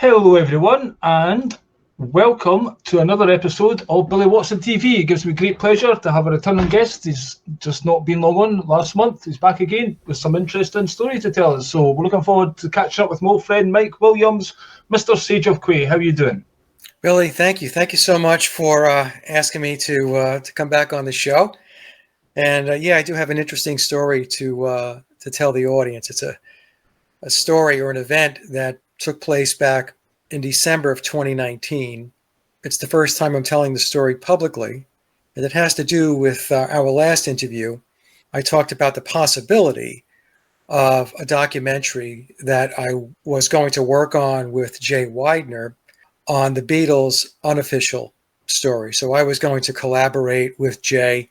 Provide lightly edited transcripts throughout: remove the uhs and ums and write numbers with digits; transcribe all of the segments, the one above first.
Hello everyone and welcome to another episode of Billy Watson TV. It gives me great pleasure to have a returning guest. He's just not been long on last month. He's back again with some interesting story to tell us. So we're looking forward to catching up with my old friend Mike Williams, Mr. Sage of Quay. How are you doing? Billy, thank you. Thank you so much for asking me to come back on the show. And I do have an interesting story to tell the audience. It's a story or an event that took place back in December of 2019. It's the first time I'm telling the story publicly, and it has to do with our last interview. I talked about the possibility of a documentary that I was going to work on with Jay Widener on the Beatles' unofficial story. So I was going to collaborate with Jay,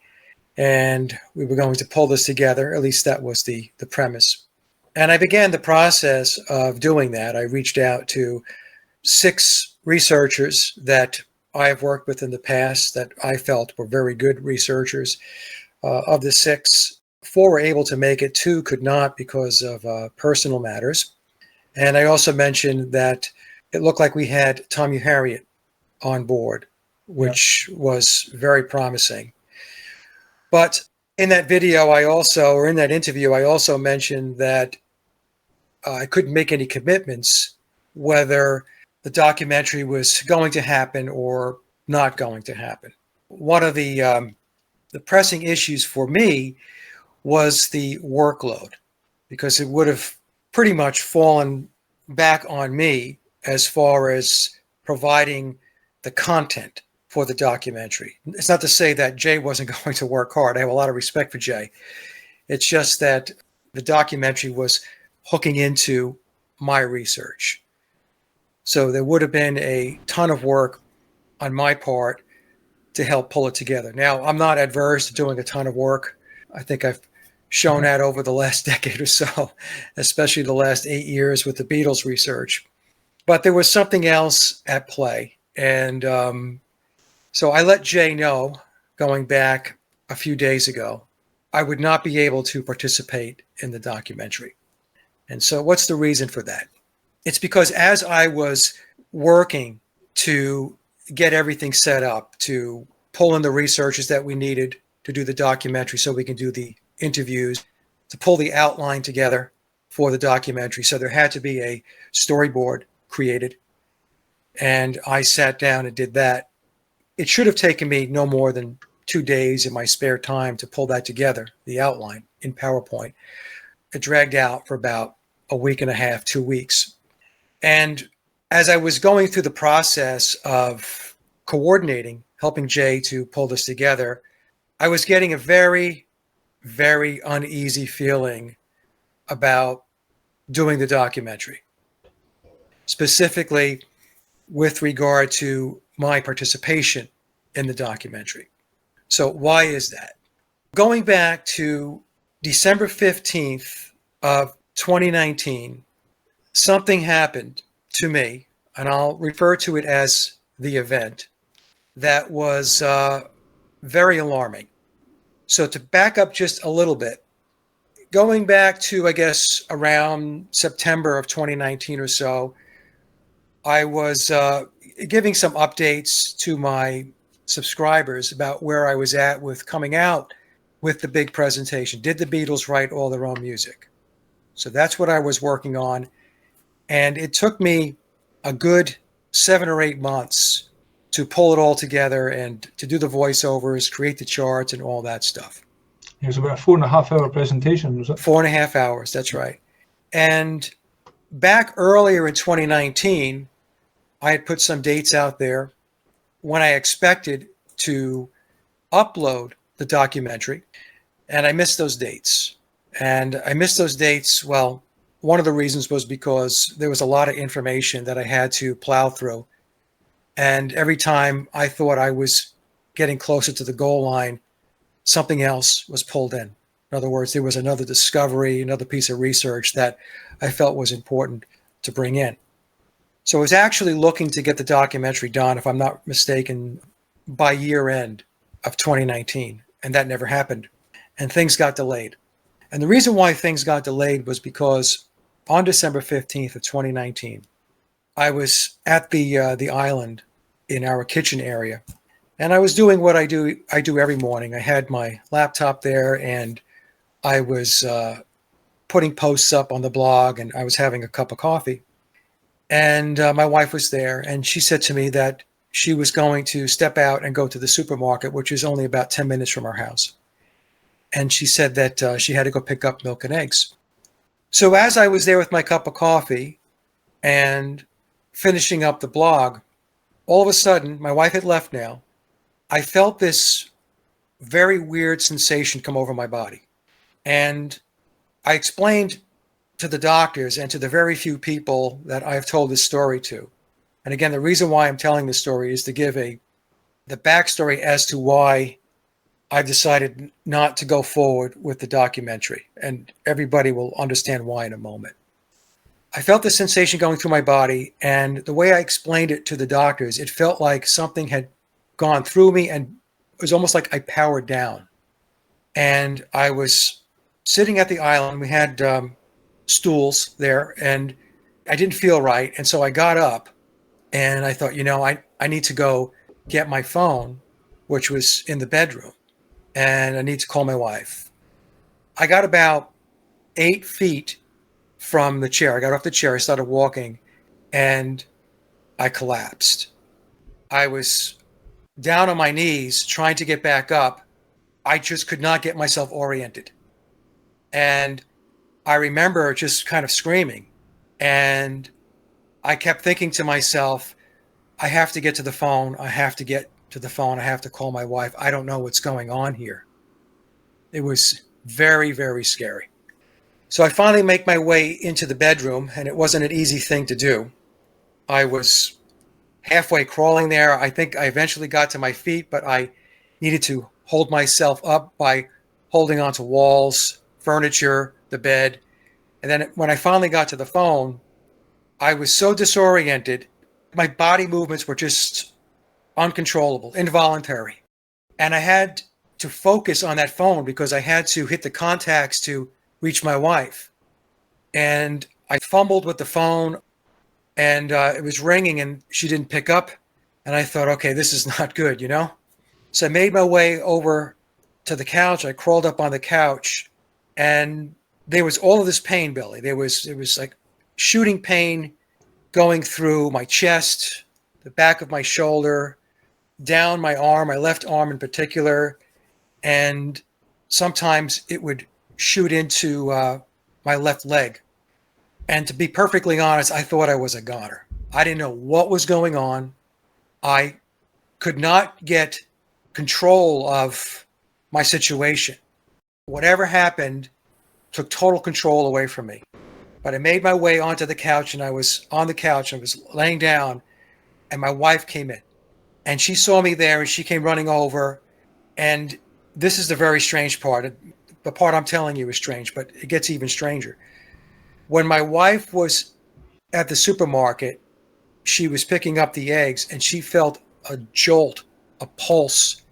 and we were going to pull this together. At least that was the premise. And I began the process of doing that. I reached out to 6 researchers that I have worked with in the past that I felt were very good researchers. Of the 6, 4 were able to make it, 2 could not because of personal matters. And I also mentioned that it looked like we had Tommy Harriet on board, which was very promising. But in that video, in that interview, I also mentioned that I couldn't make any commitments whether the documentary was going to happen or not going to happen. One of the pressing issues for me was the workload, because it would have pretty much fallen back on me as far as providing the content for the documentary. It's not to say that Jay wasn't going to work hard. I have a lot of respect for Jay. It's just that the documentary was hooking into my research. So there would have been a ton of work on my part to help pull it together. Now, I'm not adverse to doing a ton of work. I think I've shown that over the last decade or so, especially the last 8 years with the Beatles research. But there was something else at play. And so I let Jay know, going back a few days ago, I would not be able to participate in the documentary. And so what's the reason for that? It's because as I was working to get everything set up, to pull in the researchers that we needed to do the documentary so we can do the interviews, to pull the outline together for the documentary. So there had to be a storyboard created. And I sat down and did that. It should have taken me no more than 2 days in my spare time to pull that together, the outline in PowerPoint. It dragged out for about a week and a half, 2 weeks. And as I was going through the process of coordinating, helping Jay to pull this together, I was getting a very, very uneasy feeling about doing the documentary, specifically with regard to my participation in the documentary. So why is that? Going back to December 15th of 2019, something happened to me, and I'll refer to it as the event, that was very alarming. So to back up just a little bit, going back to, I guess, around September of 2019 or so, I was giving some updates to my subscribers about where I was at with coming out with the big presentation. Did the Beatles write all their own music? So that's what I was working on. And it took me a good 7 or 8 months to pull it all together and to do the voiceovers, create the charts and all that stuff. It was about a 4.5-hour presentation, was it? 4.5 hours, that's right. And back earlier in 2019, I had put some dates out there when I expected to upload the documentary, and I missed those dates. And I missed those dates, well, one of the reasons was because there was a lot of information that I had to plow through. And every time I thought I was getting closer to the goal line, something else was pulled in. In other words, there was another discovery, another piece of research that I felt was important to bring in. So I was actually looking to get the documentary done, if I'm not mistaken, by year end of 2019. And that never happened. And things got delayed. And the reason why things got delayed was because on December 15th of 2019, I was at the island in our kitchen area, and I was doing what I do every morning. I had my laptop there, and I was putting posts up on the blog, and I was having a cup of coffee. And my wife was there, and she said to me that she was going to step out and go to the supermarket, which is only about 10 minutes from our house. And she said that she had to go pick up milk and eggs. So as I was there with my cup of coffee and finishing up the blog, all of a sudden, my wife had left now. I felt this very weird sensation come over my body. And I explained to the doctors and to the very few people that I've told this story to. And again, the reason why I'm telling this story is to give the backstory as to why I've decided not to go forward with the documentary. And everybody will understand why in a moment. I felt this sensation going through my body, and the way I explained it to the doctors, it felt like something had gone through me, and it was almost like I powered down. And I was sitting at the island. We had stools there, and I didn't feel right. And so I got up, and I thought, I need to go get my phone, which was in the bedroom, and I need to call my wife. I got about 8 feet from the chair. I got off the chair. I started walking, and I collapsed. I was down on my knees trying to get back up. I just could not get myself oriented. And I remember just kind of screaming. And I kept thinking to myself, I have to get to the phone. I have to get to the phone. I have to call my wife. I don't know what's going on here. It was very, very scary. So I finally make my way into the bedroom, and it wasn't an easy thing to do. I was halfway crawling there. I think I eventually got to my feet, but I needed to hold myself up by holding onto walls, furniture, the bed. And then when I finally got to the phone, I was so disoriented. My body movements were just uncontrollable, involuntary. And I had to focus on that phone because I had to hit the contacts to reach my wife. And I fumbled with the phone, and it was ringing, and she didn't pick up. And I thought, okay, this is not good, So I made my way over to the couch. I crawled up on the couch, and there was all of this pain, Billy. It was like shooting pain going through my chest, the back of my shoulder, down my arm, my left arm in particular. And sometimes it would shoot into my left leg. And to be perfectly honest, I thought I was a goner. I didn't know what was going on. I could not get control of my situation. Whatever happened took total control away from me. But I made my way onto the couch, and I was on the couch. I was laying down, and my wife came in. And she saw me there, and she came running over. And this is the very strange part. The part I'm telling you is strange, but it gets even stranger. When my wife was at the supermarket, she was picking up the eggs, and she felt a jolt, a pulse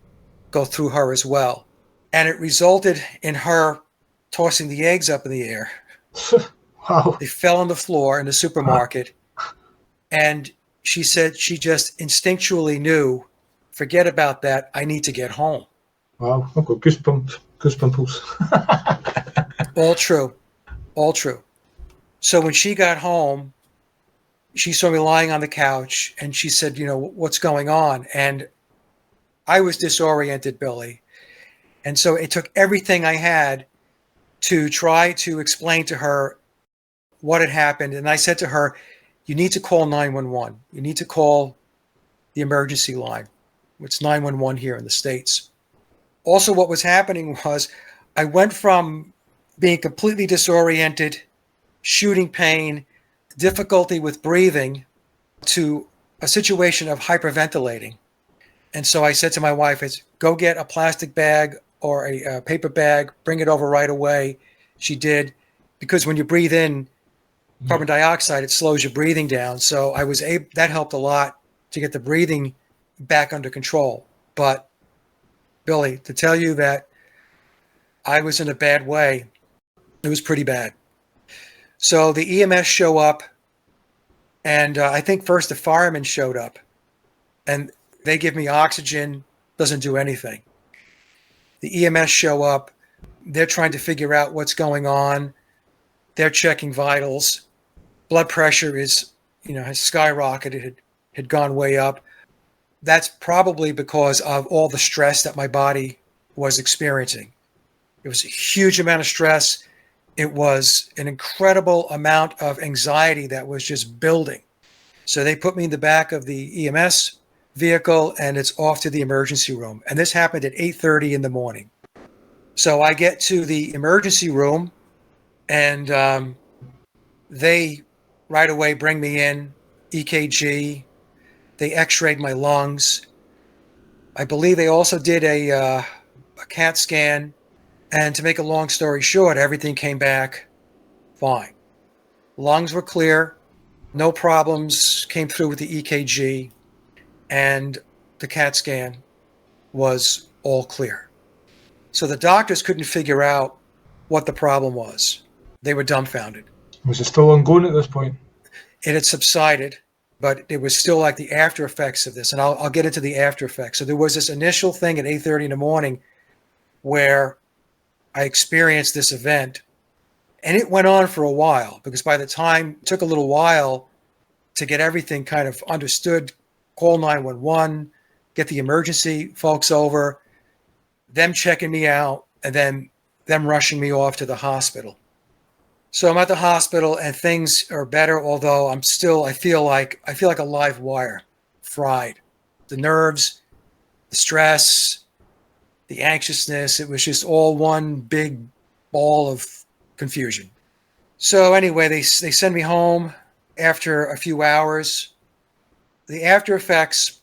go through her as well. And it resulted in her tossing the eggs up in the air. Wow. They fell on the floor in the supermarket. And she said she just instinctually knew, forget about that, I need to get home. Wow, I've got goosebumps. All true. All true. So when she got home, she saw me lying on the couch, and she said, what's going on? And I was disoriented, Billy. And so it took everything I had to try to explain to her what had happened. And I said to her, you need to call 911. You need to call the emergency line. It's 911 here in the States. Also, what was happening was I went from being completely disoriented, shooting pain, difficulty with breathing, to a situation of hyperventilating. And so I said to my wife, go get a plastic bag or a paper bag, bring it over right away. She did, because when you breathe in carbon dioxide, it slows your breathing down. So I was able, that helped a lot to get the breathing back under control. But Billy, to tell you that I was in a bad way, it was pretty bad. So the EMS show up. And I think first the firemen showed up, and they give me oxygen, doesn't do anything. The EMS show up, they're trying to figure out what's going on. They're checking vitals. Blood pressure is, has skyrocketed, had gone way up. That's probably because of all the stress that my body was experiencing. It was a huge amount of stress. It was an incredible amount of anxiety that was just building. So they put me in the back of the EMS vehicle, and it's off to the emergency room. And this happened at 8:30 in the morning. So I get to the emergency room, and they right away bring me in, EKG. They x-rayed my lungs. I believe they also did a CAT scan. And to make a long story short, everything came back fine. Lungs were clear. No problems came through with the EKG. And the CAT scan was all clear. So the doctors couldn't figure out what the problem was. They were dumbfounded. Was it still ongoing at this point? It had subsided, but it was still like the after effects of this. And I'll get into the after effects. So there was this initial thing at 8:30 in the morning where I experienced this event, and it went on for a while, because by the time it took a little while to get everything kind of understood, call 911, get the emergency folks over, them checking me out, and then them rushing me off to the hospital. So I'm at the hospital and things are better, although I feel like a live wire, fried. The nerves, the stress, the anxiousness, it was just all one big ball of confusion. So anyway, they send me home after a few hours. The after effects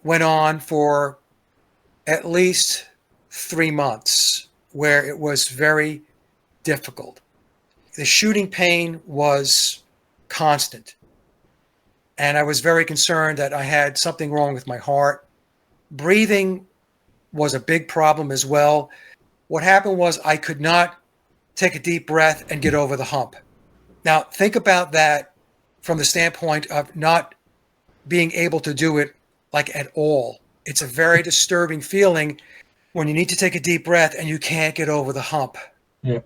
went on for at least 3 months, where it was very difficult. The shooting pain was constant. And I was very concerned that I had something wrong with my heart. Breathing was a big problem as well. What happened was I could not take a deep breath and get over the hump. Now, think about that from the standpoint of not being able to do it like at all. It's a very disturbing feeling when you need to take a deep breath and you can't get over the hump. Yeah.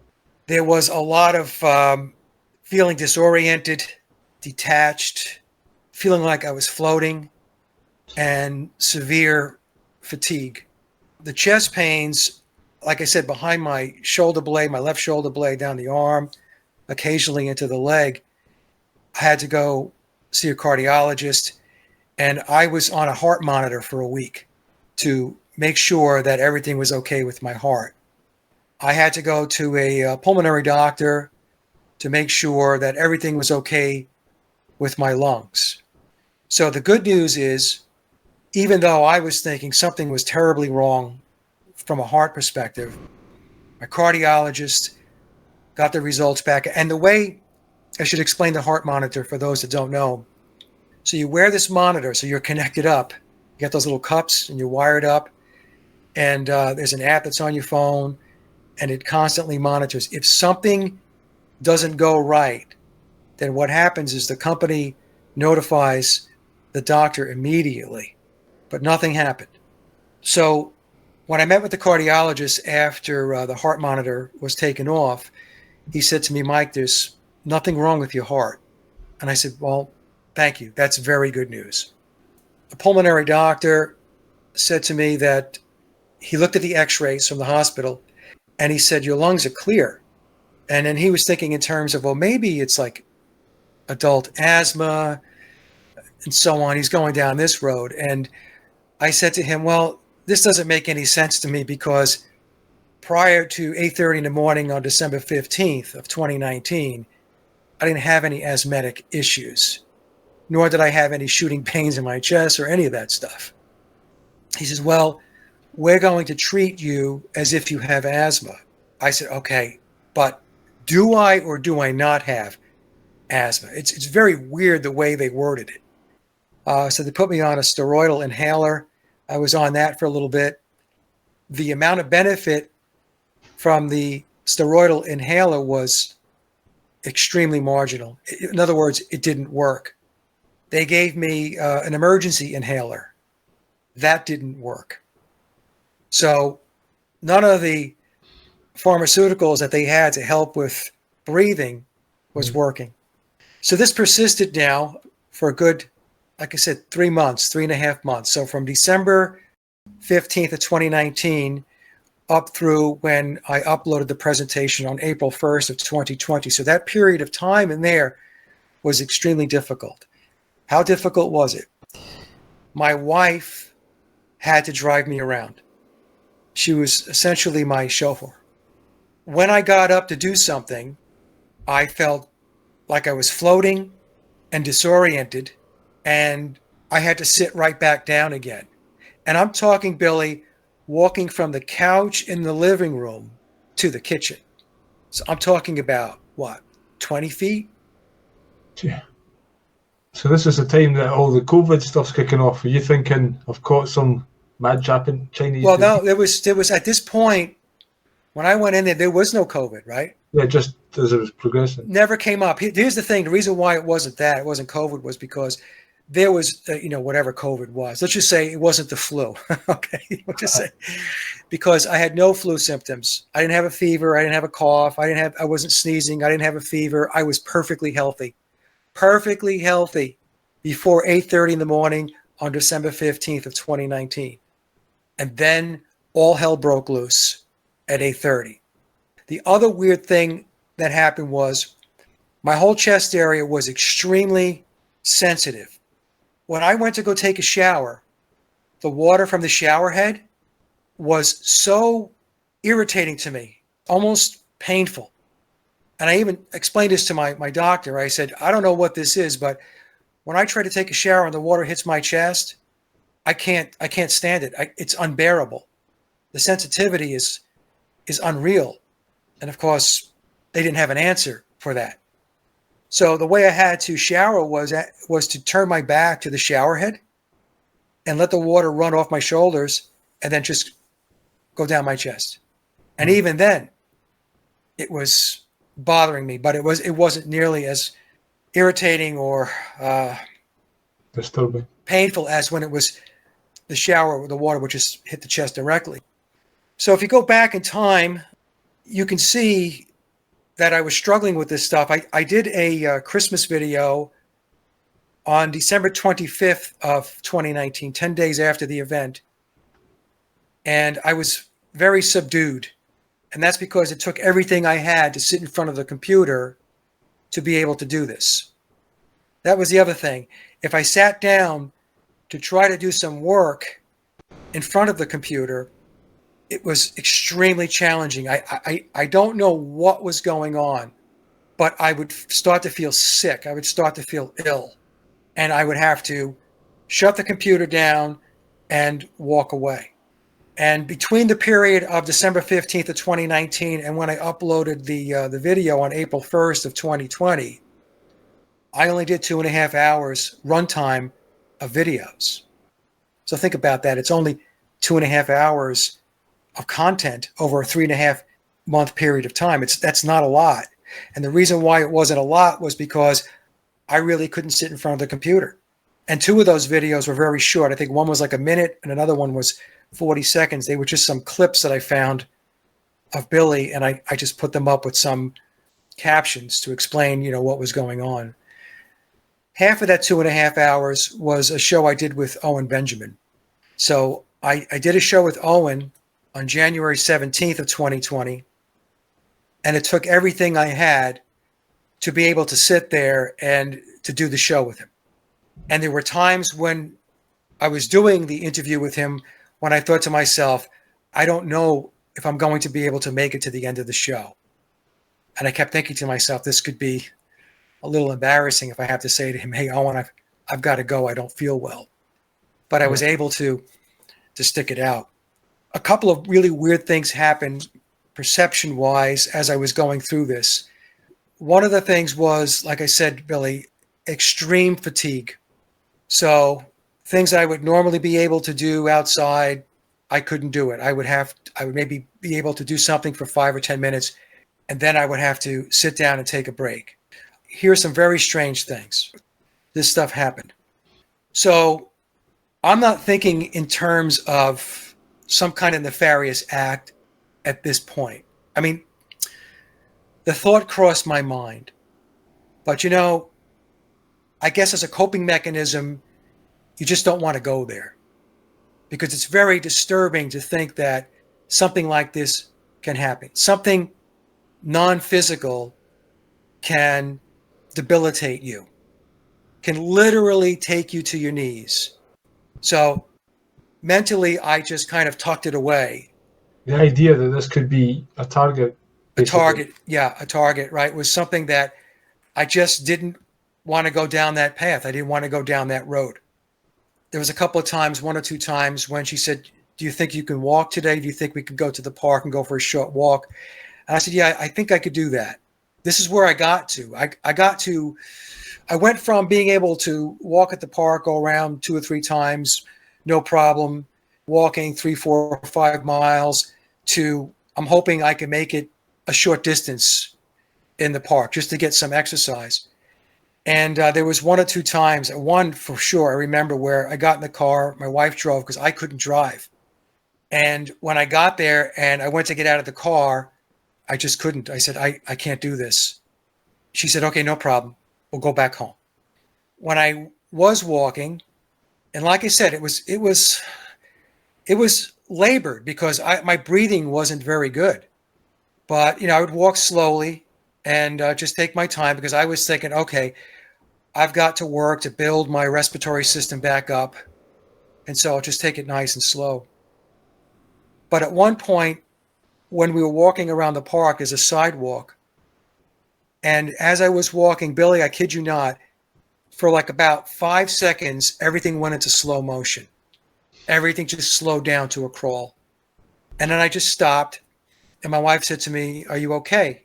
There was a lot of feeling disoriented, detached, feeling like I was floating, and severe fatigue. The chest pains, like I said, behind my shoulder blade, my left shoulder blade, down the arm, occasionally into the leg. I had to go see a cardiologist, and I was on a heart monitor for a week to make sure that everything was okay with my heart. I had to go to a pulmonary doctor to make sure that everything was okay with my lungs. So the good news is, even though I was thinking something was terribly wrong from a heart perspective, my cardiologist got the results back. And the way I should explain the heart monitor for those that don't know. So you wear this monitor, so you're connected up. You got those little cups and you're wired up. And there's an app that's on your phone, and it constantly monitors. If something doesn't go right, then what happens is the company notifies the doctor immediately, but nothing happened. So when I met with the cardiologist after the heart monitor was taken off, he said to me, "Mike, there's nothing wrong with your heart." And I said, "Well, thank you. That's very good news." The pulmonary doctor said to me that he looked at the x-rays from the hospital and he said, "Your lungs are clear." And then he was thinking in terms of, well, maybe it's like adult asthma and so on. He's going down this road. And I said to him, well, this doesn't make any sense to me, because prior to 8:30 in the morning on December 15th of 2019, I didn't have any asthmatic issues, nor did I have any shooting pains in my chest or any of that stuff. He says, well, we're going to treat you as if you have asthma. I said, okay, but do I or do I not have asthma? It's very weird the way they worded it. So they put me on a steroidal inhaler. I was on that for a little bit. The amount of benefit from the steroidal inhaler was extremely marginal. In other words, it didn't work. They gave me an emergency inhaler. That didn't work. So none of the pharmaceuticals that they had to help with breathing was working. So this persisted now for a good, like I said, 3 months, 3.5 months. So from December 15th of 2019 up through when I uploaded the presentation on April 1st of 2020. So that period of time in there was extremely difficult. How difficult was it? My wife had to drive me around. She was essentially my chauffeur. When I got up to do something, I felt like I was floating and disoriented, and I had to sit right back down again. And I'm talking, Billy, walking from the couch in the living room to the kitchen. So I'm talking about, what, 20 feet? Yeah. So this is the time that all the COVID stuff's kicking off. Are you thinking I've caught some mad Japan Chinese Well, disease? no, there was at this point, when I went in there was no COVID, right? Yeah, just as it was progressing. Never came up. Here's the thing. The reason why it wasn't COVID, was because there was, whatever COVID was. Let's just say it wasn't the flu. Okay. We'll just say, because I had no flu symptoms. I didn't have a fever. I didn't have a cough. I wasn't sneezing. I didn't have a fever. I was perfectly healthy before 8:30 in the morning on December 15th of 2019. And then all hell broke loose at 8:30. The other weird thing that happened was my whole chest area was extremely sensitive. When I went to go take a shower, the water from the shower head was so irritating to me, almost painful. And I even explained this to my doctor. I said, I don't know what this is, but when I try to take a shower and the water hits my chest, I can't stand it. It's unbearable. The sensitivity is unreal. And of course, they didn't have an answer for that. So the way I had to shower was to turn my back to the shower head and let the water run off my shoulders and then just go down my chest. And even then, it was bothering me, but it wasn't nearly as irritating or Disturbing. painful as when it was the shower, the water would just hit the chest directly. So if you go back in time, you can see that I was struggling with this stuff. I did a Christmas video on December 25th of 2019, 10 days after the event. And I was very subdued. And that's because it took everything I had to sit in front of the computer to be able to do this. That was the other thing. If I sat down to try to do some work in front of the computer, it was extremely challenging. I don't know what was going on, but I would start to feel sick. I would start to feel ill. And I would have to shut the computer down and walk away. And between the period of December 15th of 2019 and when I uploaded the video on April 1st of 2020, I only did 2.5 hours runtime of videos. So think about that. It's only 2.5 hours of content over a 3.5 month period of time. That's not a lot. And the reason why it wasn't a lot was because I really couldn't sit in front of the computer. And 2 of those videos were very short. I think one was like a minute and another one was 40 seconds. They were just some clips that I found of Billy, and I just put them up with some captions to explain, what was going on. Half of that 2.5 hours was a show I did with Owen Benjamin. So I did a show with Owen on January 17th of 2020, and it took everything I had to be able to sit there and to do the show with him. And there were times when I was doing the interview with him when I thought to myself, I don't know if I'm going to be able to make it to the end of the show. And I kept thinking to myself, this could be a little embarrassing if I have to say to him, hey, Owen, I've got to go. I don't feel well. But I was able to stick it out. A couple of really weird things happened perception-wise as I was going through this. One of the things was, like I said, Billy, extreme fatigue. So things I would normally be able to do outside, I couldn't do it. I would maybe be able to do something for 5 or 10 minutes, and then I would have to sit down and take a break. Here's some very strange things. this stuff happened. So I'm not thinking in terms of some kind of nefarious act at this point. I mean, the thought crossed my mind, but I guess as a coping mechanism, you just don't want to go there because it's very disturbing to think that something like this can happen. Something non-physical can debilitate you, can literally take you to your knees. So mentally, I just kind of tucked it away. The idea that this could be a target, basically. A target, right, was something that I just didn't want to go down that path. I didn't want to go down that road. There was a couple of times, 1 or 2 times, when she said, do you think you can walk today? Do you think we could go to the park and go for a short walk? And I said, yeah, I think I could do that. This is where I got to. I went from being able to walk at the park, go around 2 or 3 times, no problem, walking 3, 4, 5 miles, to I'm hoping I can make it a short distance in the park just to get some exercise. And there was 1 or 2 times, one for sure, I remember, where I got in the car, my wife drove because I couldn't drive. And when I got there and I went to get out of the car, I just couldn't. I said, I can't do this. She said, okay, no problem. We'll go back home. When I was walking, and like I said, it was labored because my breathing wasn't very good. But, I would walk slowly and just take my time because I was thinking, okay, I've got to work to build my respiratory system back up. And so I'll just take it nice and slow. But at one point, when we were walking around the park, there's a sidewalk. And as I was walking, Billy, I kid you not, for like about 5 seconds, everything went into slow motion. Everything just slowed down to a crawl. And then I just stopped. And my wife said to me, are you okay?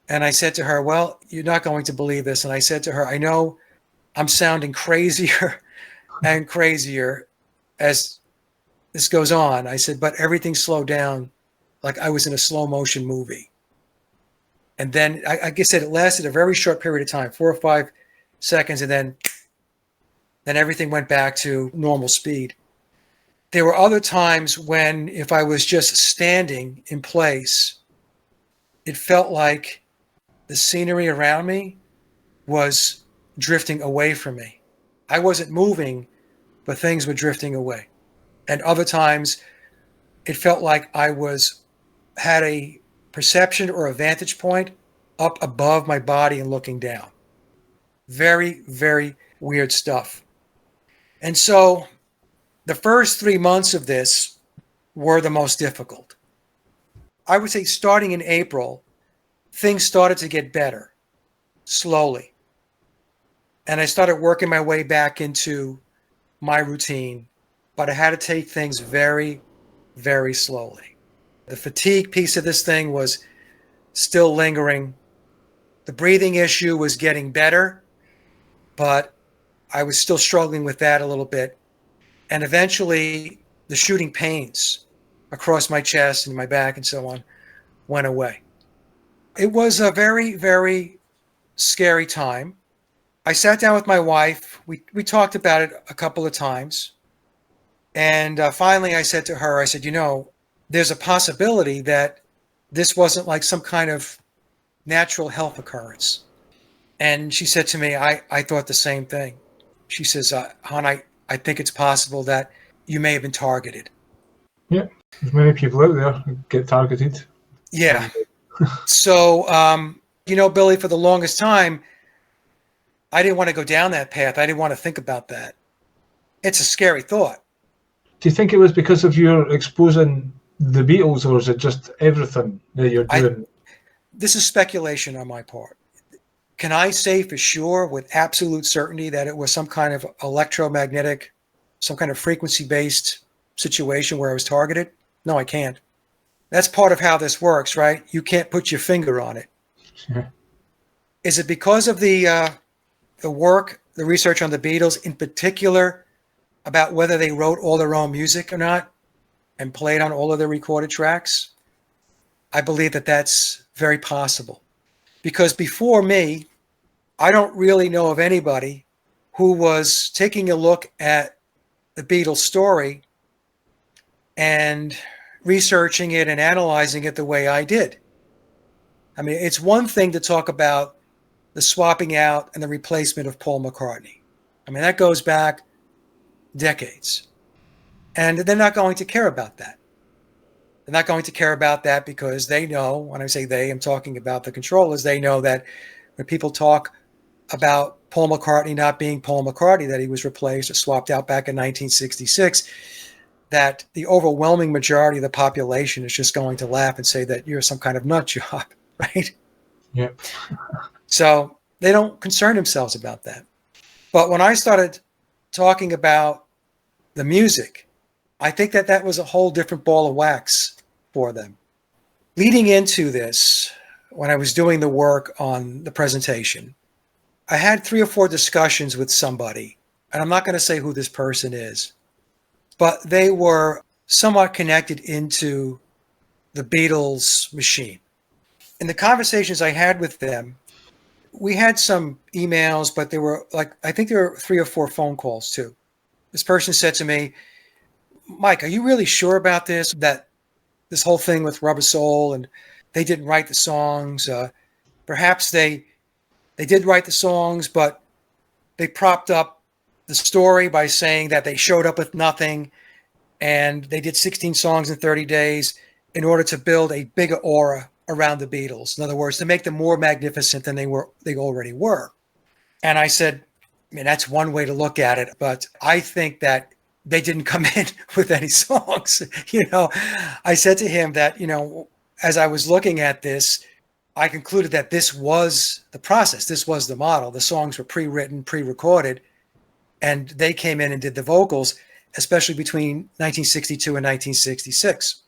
And I said to her, well, you're not going to believe this. And I said to her, I know I'm sounding crazier and crazier as this goes on. I said, but everything slowed down like I was in a slow motion movie. And then, like I said, it lasted a very short period of time, 4 or 5 seconds. And then everything went back to normal speed. There were other times when if I was just standing in place, it felt like the scenery around me was drifting away from me. I wasn't moving, but things were drifting away. And other times it felt like I had a perception or a vantage point up above my body and looking down. Very, very weird stuff. And so the first 3 months of this were the most difficult. I would say starting in April, things started to get better slowly. And I started working my way back into my routine, but I had to take things very, very slowly. The fatigue piece of this thing was still lingering. The breathing issue was getting better, but I was still struggling with that a little bit. And eventually the shooting pains across my chest and my back and so on went away. It was a very, very scary time. I sat down with my wife. We talked about it a couple of times. And finally I said to her, I said, there's a possibility that this wasn't like some kind of natural health occurrence. And she said to me, I thought the same thing. She says, hon, I think it's possible that you may have been targeted. Yeah, there's many people out there who get targeted. Yeah. So, Billy, for the longest time, I didn't want to go down that path. I didn't want to think about that. It's a scary thought. Do you think it was because of your exposing the Beatles, or is it just everything that you're doing? This is speculation on my part. Can I say for sure with absolute certainty that it was some kind of electromagnetic, some kind of frequency-based situation where I was targeted? No, I can't. That's part of how this works, right? You can't put your finger on it. Sure. Is it because of the work, the research on the Beatles, in particular about whether they wrote all their own music or not and played on all of their recorded tracks? I believe that that's very possible. Because before me, I don't really know of anybody who was taking a look at the Beatles story and researching it and analyzing it the way I did. I mean, it's one thing to talk about the swapping out and the replacement of Paul McCartney. I mean, that goes back decades. And they're not going to care about that. They're not going to care about that because they know, when I say they, I'm talking about the controllers, they know that when people talk about Paul McCartney not being Paul McCartney, that he was replaced or swapped out back in 1966, that the overwhelming majority of the population is just going to laugh and say that you're some kind of nut job, right? Yeah. So they don't concern themselves about that. But when I started talking about the music, I think that that was a whole different ball of wax for them. Leading into this, when I was doing the work on the presentation, I had 3 or 4 discussions with somebody, and I'm not going to say who this person is, but they were somewhat connected into the Beatles machine. In the conversations I had with them, we had some emails, but there were I think there were 3 or 4 phone calls too. This person said to me, Mike, are you really sure about this? That this whole thing with Rubber Soul and they didn't write the songs. Perhaps they did write the songs, but they propped up the story by saying that they showed up with nothing and they did 16 songs in 30 days in order to build a bigger aura around the Beatles. In other words, to make them more magnificent than they already were. And I said, I mean, that's one way to look at it, but I think that they didn't come in with any songs. I said to him that, as I was looking at this, I concluded that this was the process. This was the model. The songs were pre-written, pre-recorded, and they came in and did the vocals, especially between 1962 and 1966.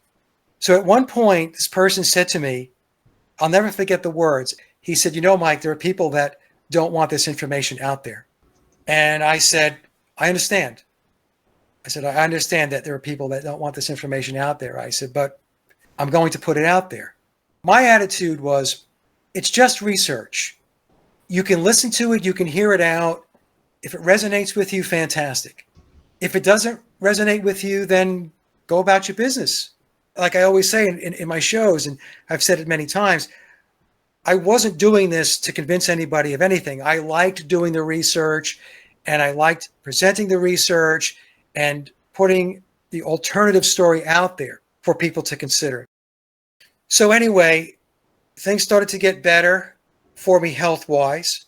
So at one point, this person said to me, I'll never forget the words. He said, Mike, there are people that don't want this information out there. And I said, I understand. I said, I understand that there are people that don't want this information out there. I said, but I'm going to put it out there. My attitude was, it's just research. You can listen to it. You can hear it out. If it resonates with you, fantastic. If it doesn't resonate with you, then go about your business. Like I always say in my shows, and I've said it many times, I wasn't doing this to convince anybody of anything. I liked doing the research, and I liked presenting the research and putting the alternative story out there for people to consider. So anyway, things started to get better for me health-wise.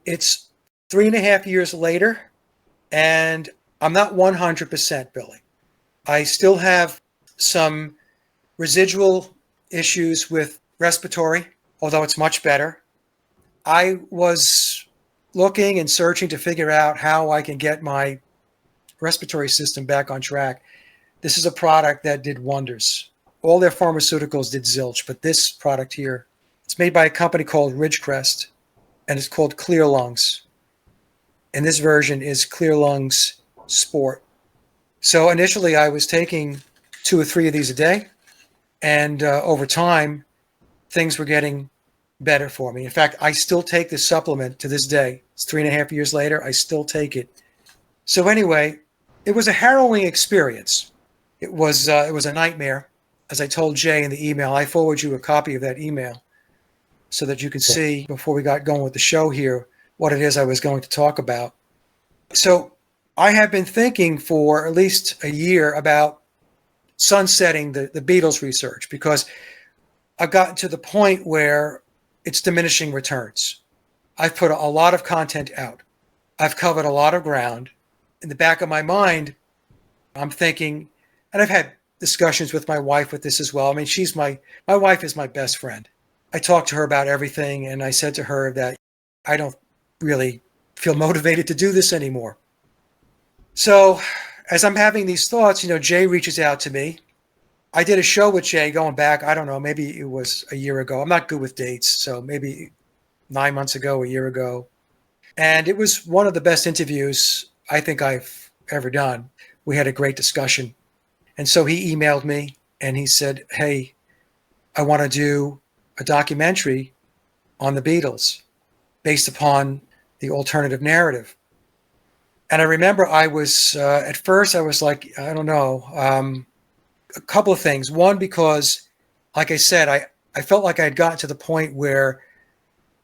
It's 3.5 years later, and I'm not 100%, Billy. I still have some residual issues with respiratory, although it's much better. I was looking and searching to figure out how I can get my respiratory system back on track. This is a product that did wonders. All their pharmaceuticals did zilch, but this product here, it's made by a company called Ridgecrest, and it's called Clear Lungs. And this version is Clear Lungs Sport. So initially I was taking 2 or 3 of these a day, and over time, things were getting better for me. In fact, I still take this supplement to this day. It's 3.5 years later, I still take it. So anyway, it was a harrowing experience. It was a nightmare. As I told Jay in the email, I forward you a copy of that email so that you can see, before we got going with the show here, what it is I was going to talk about. So I have been thinking for at least a year about sunsetting the Beatles research, because I've gotten to the point where it's diminishing returns. I've put a lot of content out. I've covered a lot of ground. In the back of my mind, I'm thinking, and I've had discussions with my wife with this as well. I mean, my wife is my best friend. I talked to her about everything, and I said to her that I don't really feel motivated to do this anymore. So as I'm having these thoughts, Jay reaches out to me. I did a show with Jay going back, I don't know, maybe it was a year ago. I'm not good with dates, so maybe 9 months ago, a year ago. And it was one of the best interviews I think I've ever done. We had a great discussion. And so he emailed me and he said, hey, I want to do a documentary on the Beatles based upon the alternative narrative. And I remember I was, at first I was like, I don't know, a couple of things. One, because like I said, I felt like I had gotten to the point where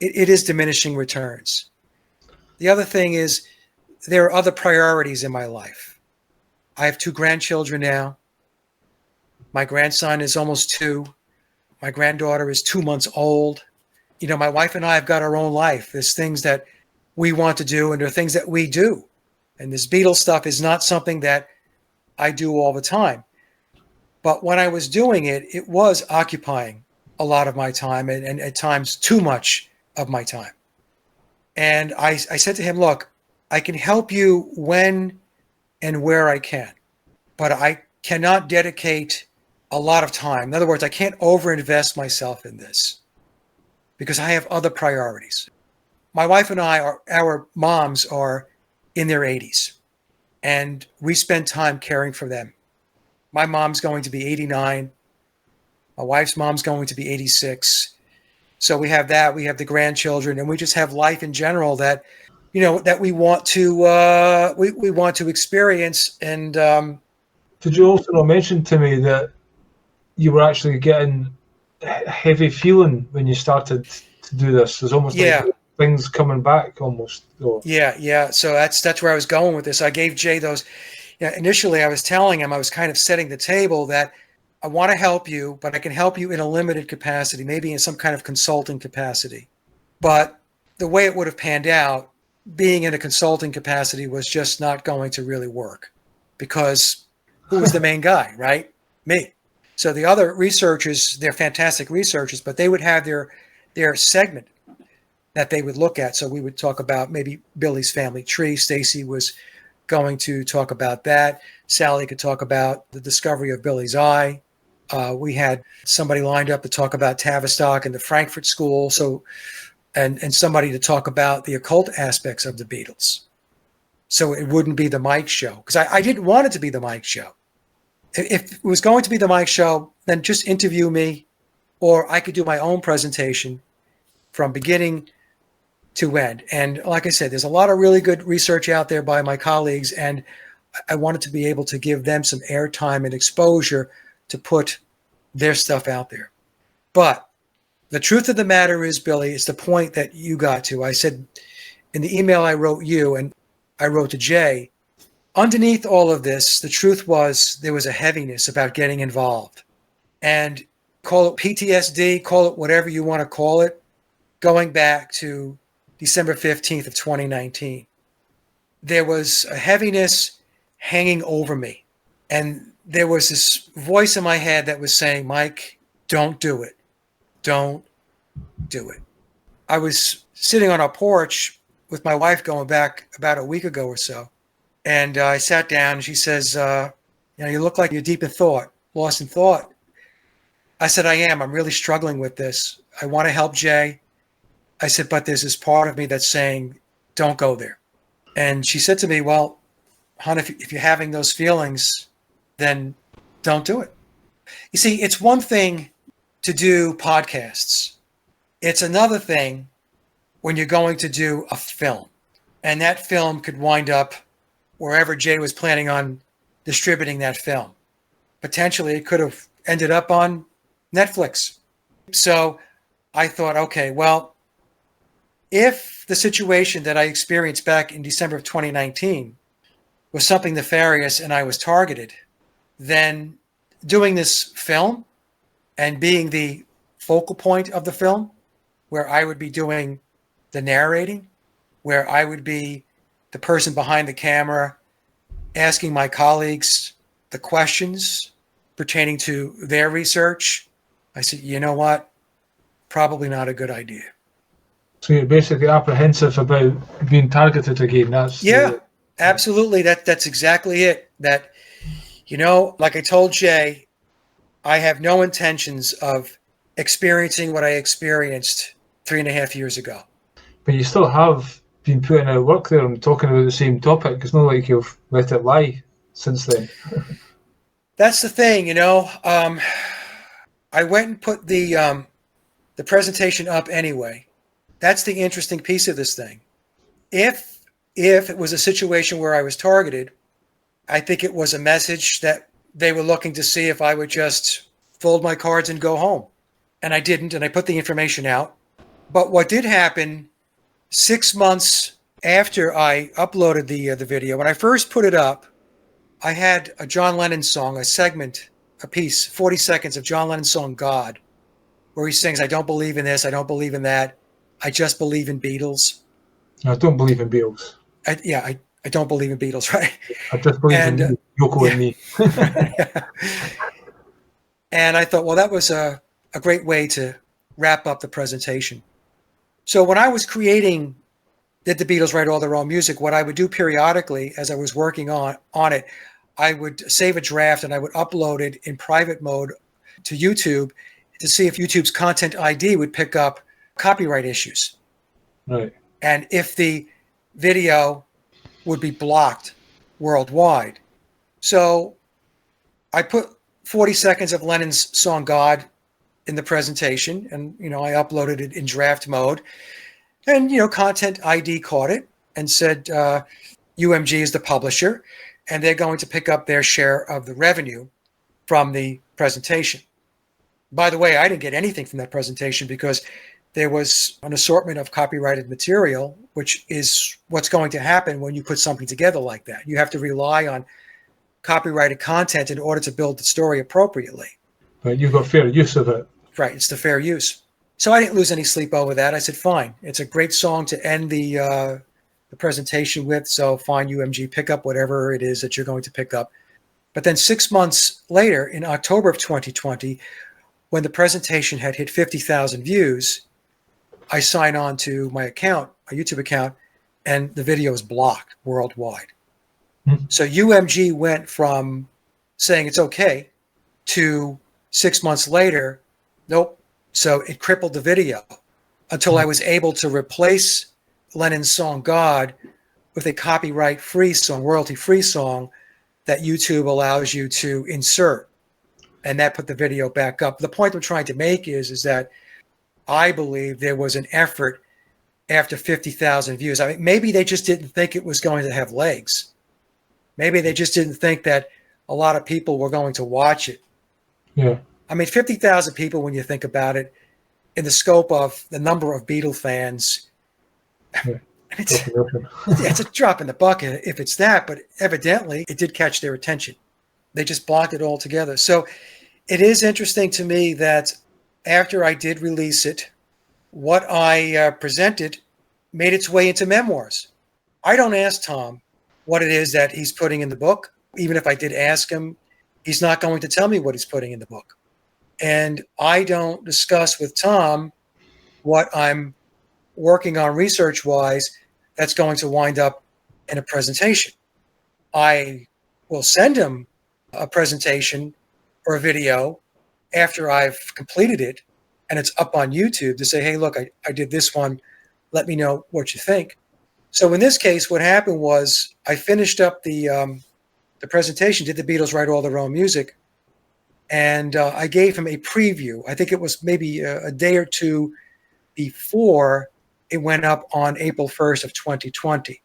it is diminishing returns. The other thing is there are other priorities in my life. I have 2 grandchildren now. My grandson is almost 2. My granddaughter is 2 months old. You know, my wife and I have got our own life. There's things that we want to do and there are things that we do. And this Beatles stuff is not something that I do all the time. But when I was doing it, it was occupying a lot of my time and at times too much of my time. And I said to him, look, I can help you when and where I can, but I cannot dedicate a lot of time. In other words, I can't overinvest myself in this because I have other priorities. My wife and our moms are in their 80s, and we spend time caring for them. My mom's going to be 89. My wife's mom's going to be 86. So we have that. We have the grandchildren, and we just have life in general that, you know, that we want to we want to experience. And Did you also not mention to me that you were actually getting a heavy feeling when you started to do this? There's almost like yeah, things coming back almost. Or, yeah. So that's where I was going with this. I gave Jay those. You know, initially, I was telling him, I was kind of setting the table that I want to help you, but I can help you in a limited capacity, maybe in some kind of consulting capacity. But the way it would have panned out, being in a consulting capacity was just not going to really work because who was the main guy, right? Me. So the other researchers, they're fantastic researchers, but they would have their segment that they would look at. So we would talk about maybe Billy's family tree. Stacy was going to talk about that. Sally could talk about the discovery of Billy's eye. We had somebody lined up to talk about Tavistock and the Frankfurt School. So, and somebody to talk about the occult aspects of the Beatles. So it wouldn't be the Mike show because I didn't want it to be the Mike show. If it was going to be the Mike show, then just interview me, or I could do my own presentation from beginning to end. And like I said, there's a lot of really good research out there by my colleagues, and I wanted to be able to give them some airtime and exposure to put their stuff out there. But the truth of the matter is, Billy, it's the point that you got to. I said in the email I wrote you and I wrote to Jay, underneath all of this, the truth was there was a heaviness about getting involved. And call it PTSD, call it whatever you want to call it, going back to December 15th of 2019. There was a heaviness hanging over me. And there was this voice in my head that was saying, Mike, don't do it. Don't do it. I was sitting on our porch with my wife going back about a week ago or so. And I sat down and she says, you look like you're deep in thought, lost in thought. I said, I am. I'm really struggling with this. I want to help Jay. I said, but there's this part of me that's saying, don't go there. And she said to me, well, hon, if you're having those feelings, then don't do it. You see, it's one thing to do podcasts. It's another thing when you're going to do a film. And that film could wind up wherever Jay was planning on distributing that film. Potentially, it could have ended up on Netflix. So I thought, okay, well, if the situation that I experienced back in December of 2019 was something nefarious and I was targeted, then doing this film and being the focal point of the film, where I would be doing the narrating, where I would be the person behind the camera asking my colleagues the questions pertaining to their research, I said, you know what? Probably not a good idea. so you're basically apprehensive about being targeted again. Yeah, absolutely. That's exactly it. That, like I told Jay, I have no intentions of experiencing what I experienced 3.5 years ago. But you still have been putting out work there and talking about the same topic. It's not like you've let it lie since then. That's the thing, I went and put the presentation up anyway. That's the interesting piece of this thing. If if it was a situation where I was targeted, I think it was a message that they were looking to see if I would just fold my cards and go home. And I didn't, and I put the information out. But what did happen 6 months after I uploaded the video, when I first put it up, I had a John Lennon song, a segment, a piece, 40 seconds of John Lennon's song God, where he sings, I don't believe in this, I don't believe in that, I just believe in Beatles. I don't believe in Beatles. I don't believe in Beatles, right? I just believe in Yoko and me. And I thought, well, that was a great way to wrap up the presentation. So when I was creating Did the Beatles Write All Their Own Music, what I would do periodically as I was working on it, I would save a draft and I would upload it in private mode to YouTube to see if YouTube's Content ID would pick up copyright issues. Right. And if the video would be blocked worldwide. So I put 40 seconds of Lennon's song God in the presentation, and I uploaded it in draft mode. And Content ID caught it and said UMG is the publisher, and they're going to pick up their share of the revenue from the presentation. By the way, I didn't get anything from that presentation because there was an assortment of copyrighted material, which is what's going to happen when you put something together like that. You have to rely on copyrighted content in order to build the story appropriately. But you got fair use of it. Right, it's the fair use. So I didn't lose any sleep over that. I said, fine, it's a great song to end the presentation with, so fine, UMG, pick up whatever it is that you're going to pick up. But then 6 months later, in October of 2020, when the presentation had hit 50,000 views, I sign on to my account, my YouTube account, and the video is blocked worldwide. So UMG went from saying it's okay to 6 months later, nope. So it crippled the video until I was able to replace Lennon's song God with a copyright-free song, royalty-free song that YouTube allows you to insert. And that put the video back up. The point I'm trying to make is that I believe there was an effort after 50,000 views. I mean, maybe they just didn't think it was going to have legs. Maybe they just didn't think that a lot of people were going to watch it. Yeah. I mean, 50,000 people, when you think about it, in the scope of the number of Beatle fans, Yeah. it's a drop in the bucket if it's that, but evidently it did catch their attention. They just blocked it altogether. So it is interesting to me that after I did release it, what I presented made its way into memoirs. I don't ask Tom what it is that he's putting in the book. Even if I did ask him, he's not going to tell me what he's putting in the book. And I don't discuss with Tom what I'm working on research-wise that's going to wind up in a presentation. I will send him a presentation or a video after I've completed it and it's up on YouTube to say, hey, look, I did this one. Let me know what you think. So in this case, what happened was I finished up the presentation, did the Beatles write all their own music, and I gave him a preview. I think it was maybe a day or two before it went up on April 1st of 2020.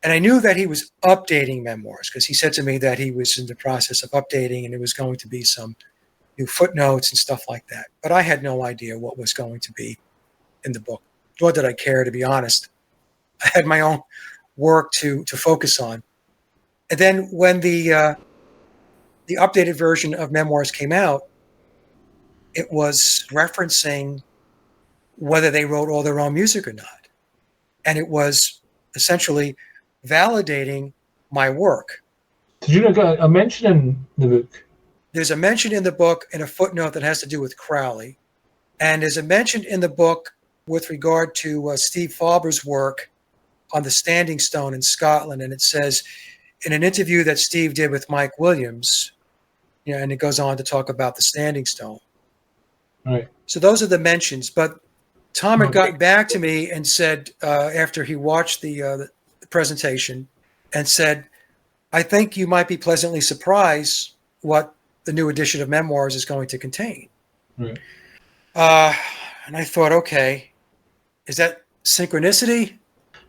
And I knew that he was updating memoirs because he said to me that he was in the process of updating and it was going to be some new footnotes and stuff like that. But I had no idea what was going to be in the book, nor did I care, to be honest. I had my own work to focus on. And then when the updated version of memoirs came out, it was referencing whether they wrote all their own music or not. And it was essentially validating my work. Did you not get a mention in the book? There's a mention in the book in a footnote that has to do with Crowley. And there's a mention in the book with regard to Steve Faber's work on the Standing Stone in Scotland. And it says, in an interview that Steve did with Mike Williams, and it goes on to talk about the Standing Stone. Right. So those are the mentions. But Tom had gotten back to me and said, after he watched the presentation, and said, I think you might be pleasantly surprised what the new edition of Memoirs is going to contain. Right. And I thought, okay, is that synchronicity?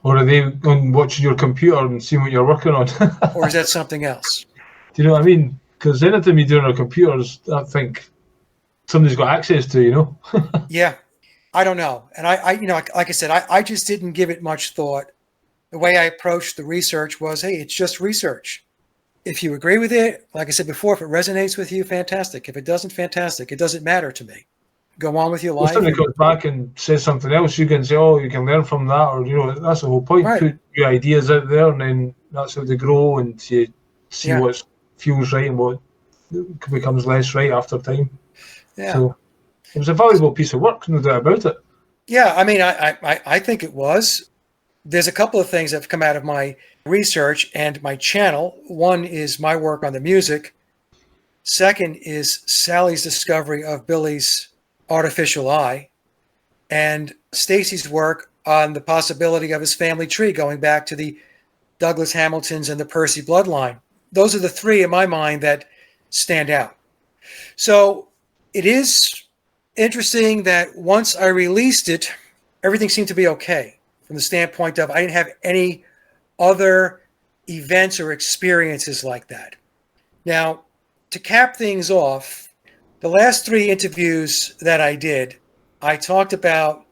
Or are they on watching your computer and seeing what you're working on? Or is that something else? Do you know what I mean? Because anything we do on our computers, I think somebody's got access to, you know? Yeah, I don't know. And like I said, I just didn't give it much thought. The way I approached the research was, hey, it's just research. If you agree with it, like I said before, if it resonates with you, fantastic. If it doesn't, fantastic. It doesn't matter to me. Go on with your If life. somebody comes back and says something else, you can say, oh, you can learn from that. Or, you know, that's the whole point. Right. Put your ideas out there, and then that's how they grow, and you see what feels right and what becomes less right after time. Yeah. So it was a valuable piece of work, no doubt about it. Yeah, I mean, I think it was. There's a couple of things that have come out of my research and my channel. One is my work on the music. Second is Sally's discovery of Billy's artificial eye, and Stacy's work on the possibility of his family tree going back to the Douglas Hamiltons and the Percy bloodline. Those are the three in my mind that stand out. So it is interesting that once I released it, everything seemed to be okay from the standpoint of I didn't have any other events or experiences like that. Now, to cap things off, the last 3 interviews that I did, I talked about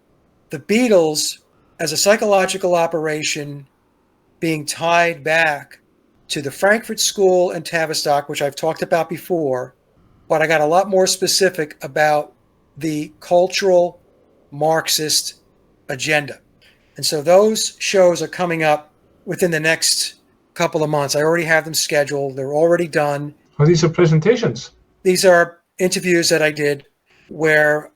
the Beatles as a psychological operation being tied back to the Frankfurt School and Tavistock, which I've talked about before, but I got a lot more specific about the cultural Marxist agenda. And so those shows are coming up within the next couple of months. I already have them scheduled. They're already done. Well, these are presentations. These are interviews that I did where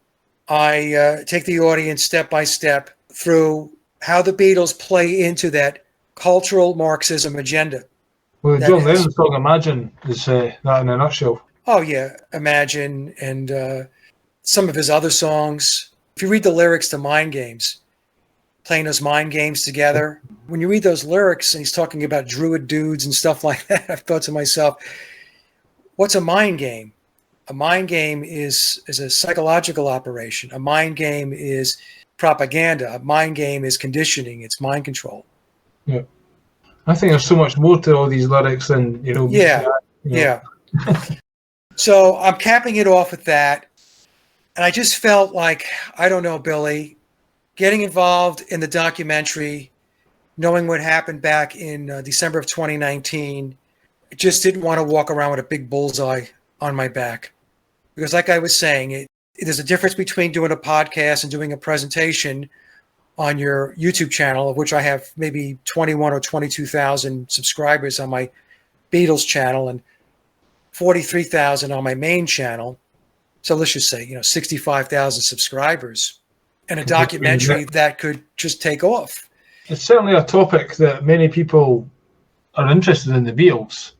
I take the audience step by step through how the Beatles play into that cultural Marxism agenda. Well, John Lennon's song Imagine is that in a nutshell. Oh, yeah, Imagine, and some of his other songs. If you read the lyrics to Mind Games, playing those mind games together, when you read those lyrics and he's talking about druid dudes and stuff like that, I've thought to myself, what's a mind game? A mind game is a psychological operation. A mind game is propaganda. A mind game is conditioning. It's mind control. Yeah. I think there's so much more to all these lyrics than, you know. Yeah. So I'm capping it off with that. And I just felt like, I don't know, Billy, getting involved in the documentary, knowing what happened back in December of 2019, I just didn't want to walk around with a big bullseye on my back. Because like I was saying, there's a difference between doing a podcast and doing a presentation on your YouTube channel, of which I have maybe 21 or 22,000 subscribers on my Beatles channel and 43,000 on my main channel. So let's just say, 65,000 subscribers, and a documentary that could just take off. It's certainly a topic that many people are interested in, the Beatles.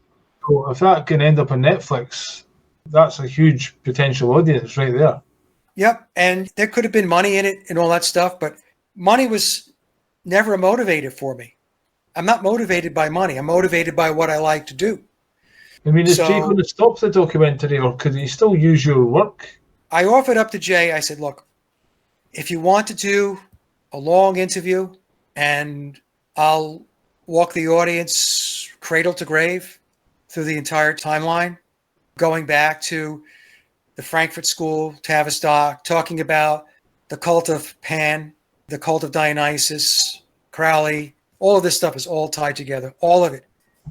So if that can end up on Netflix, that's a huge potential audience right there. Yep. And there could have been money in it and all that stuff, but money was never a motivator for me. I'm not motivated by money. I'm motivated by what I like to do. I mean, is Jay going to stop the documentary, or could he still use your work? I offered up to Jay, I said, look, if you want to do a long interview and I'll walk the audience cradle to grave through the entire timeline, going back to the Frankfurt School, Tavistock, talking about the cult of Pan, the cult of Dionysus, Crowley, all of this stuff is all tied together, all of it.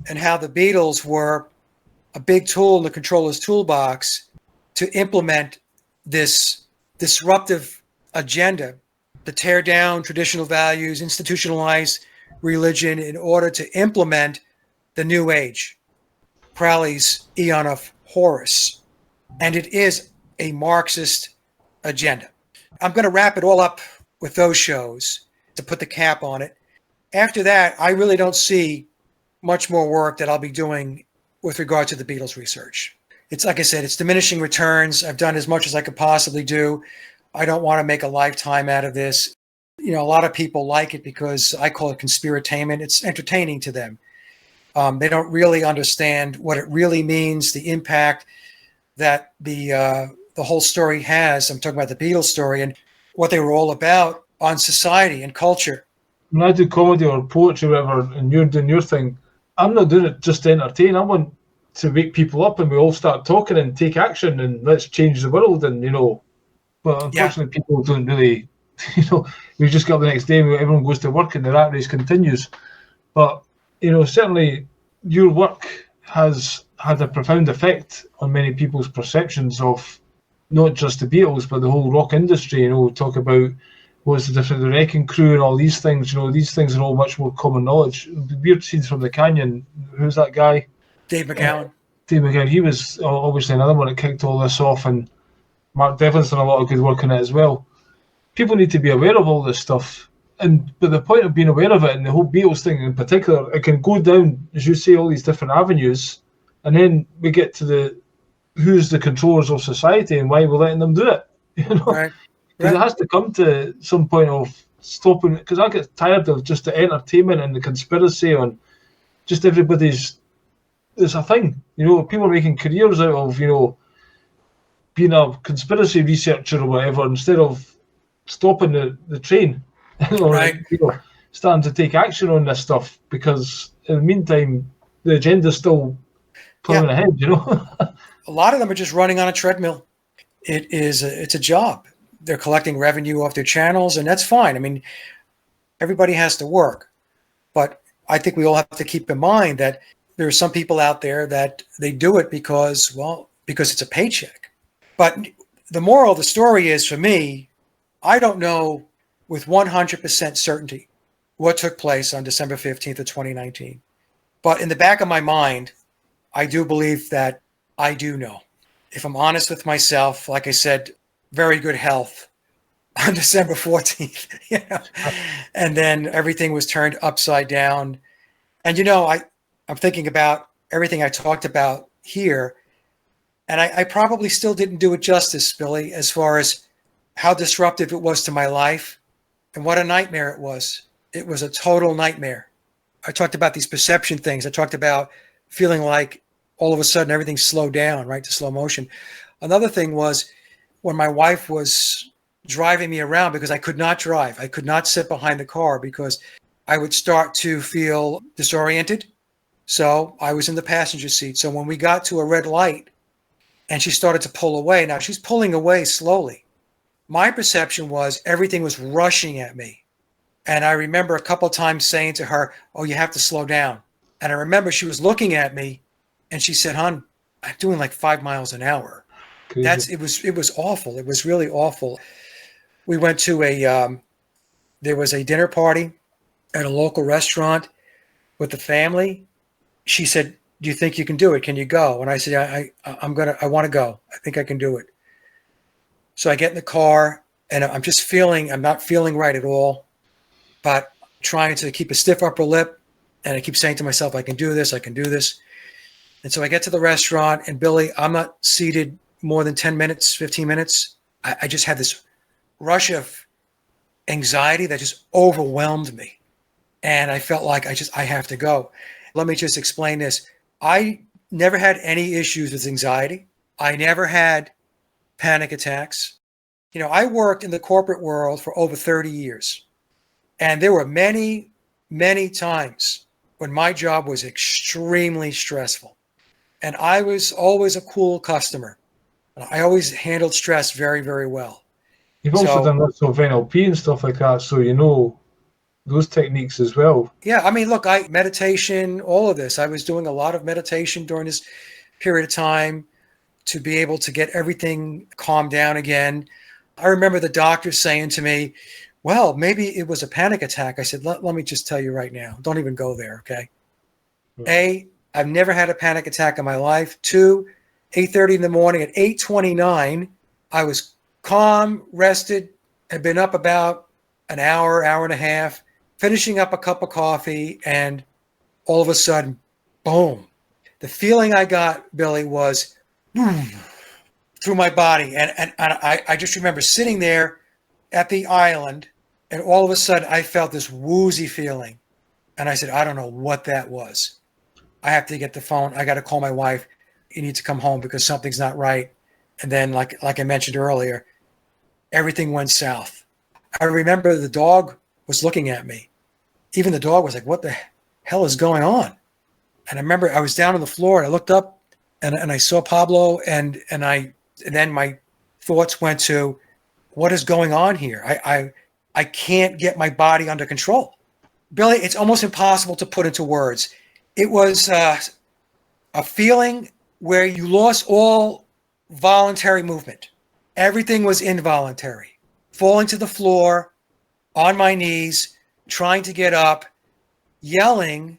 And how the Beatles were a big tool in the controller's toolbox to implement this disruptive agenda to tear down traditional values, institutionalize religion in order to implement the New Age, Crowley's Aeon of Horus. And it is a Marxist agenda. I'm going to wrap it all up with those shows to put the cap on it. After that, I really don't see much more work that I'll be doing with regard to the Beatles research. It's like I said, it's diminishing returns. I've done as much as I could possibly do. I don't want to make a lifetime out of this. A lot of people like it because I call it conspiratainment. It's entertaining to them. They don't really understand what it really means, the impact that the whole story has. I'm talking about the Beatles story and what they were all about on society and culture. when I do comedy or poetry or whatever, and you're doing your thing, I'm not doing it just to entertain. I want to wake people up and we all start talking and take action and let's change the world. And, but Yeah. unfortunately, people don't really, we just get up the next day and everyone goes to work and the rat race continues. But, certainly your work has had a profound effect on many people's perceptions of not just the Beatles, but the whole rock industry. Talk about what's the difference, the Wrecking Crew and all these things. These things are all much more common knowledge. The Weird Scenes from the Canyon, who's that guy? Dave McGowan. Dave McGowan, he was obviously another one that kicked all this off, and Mark Devlin's done a lot of good work on it as well. People need to be aware of all this stuff. But the point of being aware of it, and the whole Beatles thing in particular, it can go down, as you say, all these different avenues, and then we get to who's the controllers of society and why we're letting them do it. Right. Because it has to come to some point of stopping. Because I get tired of just the entertainment and the conspiracy on just everybody's. It's a thing, People are making careers out of being a conspiracy researcher or whatever instead of stopping the train or Right. starting to take action on this stuff. Because in the meantime, the agenda's still plowing ahead. A lot of them are just running on a treadmill. It's a job. They're collecting revenue off their channels, and that's fine. I mean, everybody has to work, but I think we all have to keep in mind that there are some people out there that they do it because it's a paycheck. But the moral of the story is, for me, I don't know with 100% certainty what took place on December 15th of 2019. But in the back of my mind, I do believe that I do know. If I'm honest with myself, like I said, very good health on December 14th, and then everything was turned upside down. And, I'm thinking about everything I talked about here, and I probably still didn't do it justice, Billy, as far as how disruptive it was to my life and what a nightmare it was. It was a total nightmare. I talked about these perception things. I talked about feeling like all of a sudden everything slowed down, right, to slow motion. Another thing was when my wife was driving me around, because I could not drive. I could not sit behind the car because I would start to feel disoriented. So I was in the passenger seat. So when we got to a red light and she started to pull away, now she's pulling away slowly. My perception was everything was rushing at me. And I remember a couple of times saying to her, "Oh, you have to slow down." And I remember she was looking at me and she said, "Hon, I'm doing like 5 miles an hour." Crazy. It was awful. It was really awful. We went to there was a dinner party at a local restaurant with the family. She said, "Do you think you can do it? Can you go?" And I said, I want to go. I think I can do it." So I get in the car and I'm not feeling right at all, but trying to keep a stiff upper lip. And I keep saying to myself, I can do this. I can do this. And so I get to the restaurant, and Billy, I'm not seated more than 10 minutes, 15 minutes. I just had this rush of anxiety that just overwhelmed me. And I felt like I have to go. Let me just explain this. I never had any issues with anxiety. I never had panic attacks. I worked in the corporate world for over 30 years. And there were many, many times when my job was extremely stressful. And I was always a cool customer. I always handled stress very, very well. You've also done lots of NLP and stuff like that, so those techniques as well. Yeah, I mean, look, meditation, all of this. I was doing a lot of meditation during this period of time to be able to get everything calmed down again. I remember the doctor saying to me, "Well, maybe it was a panic attack." I said, let me just tell you right now, don't even go there, okay? A, I've never had a panic attack in my life. 2, 8:30 in the morning. At 8:29, I was calm, rested, had been up about an hour, hour and a half, finishing up a cup of coffee, and all of a sudden, boom. The feeling I got, Billy, was boom, through my body. And I just remember sitting there at the island, and all of a sudden I felt this woozy feeling. And I said, I don't know what that was. I have to get the phone. I got to call my wife. You need to come home because something's not right. And then, like I mentioned earlier, everything went south. I remember the dog was looking at me, even the dog was like, what the hell is going on? And I remember I was down on the floor and I looked up and I saw Pablo and then my thoughts went to, what is going on here? I can't get my body under control. Billy, it's almost impossible to put into words. It was a feeling where you lost all voluntary movement. Everything was involuntary. Falling to the floor, on my knees, trying to get up, yelling.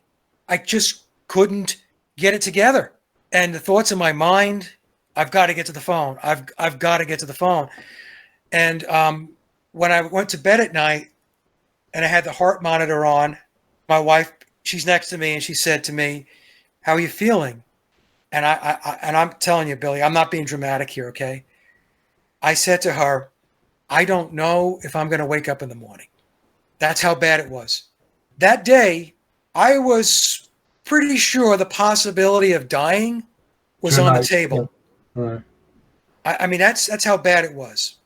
I just couldn't get it together. And the thoughts in my mind, I've got to get to the phone. I've got to get to the phone. And when I went to bed at night and I had the heart monitor on, my wife, she's next to me and she said to me, how are you feeling? And I'm telling you, Billy, I'm not being dramatic here, okay? I said to her, I don't know if I'm going to wake up in the morning. That's how bad it was. That day, I was pretty sure the possibility of dying was on the table. Right. I mean, that's how bad it was.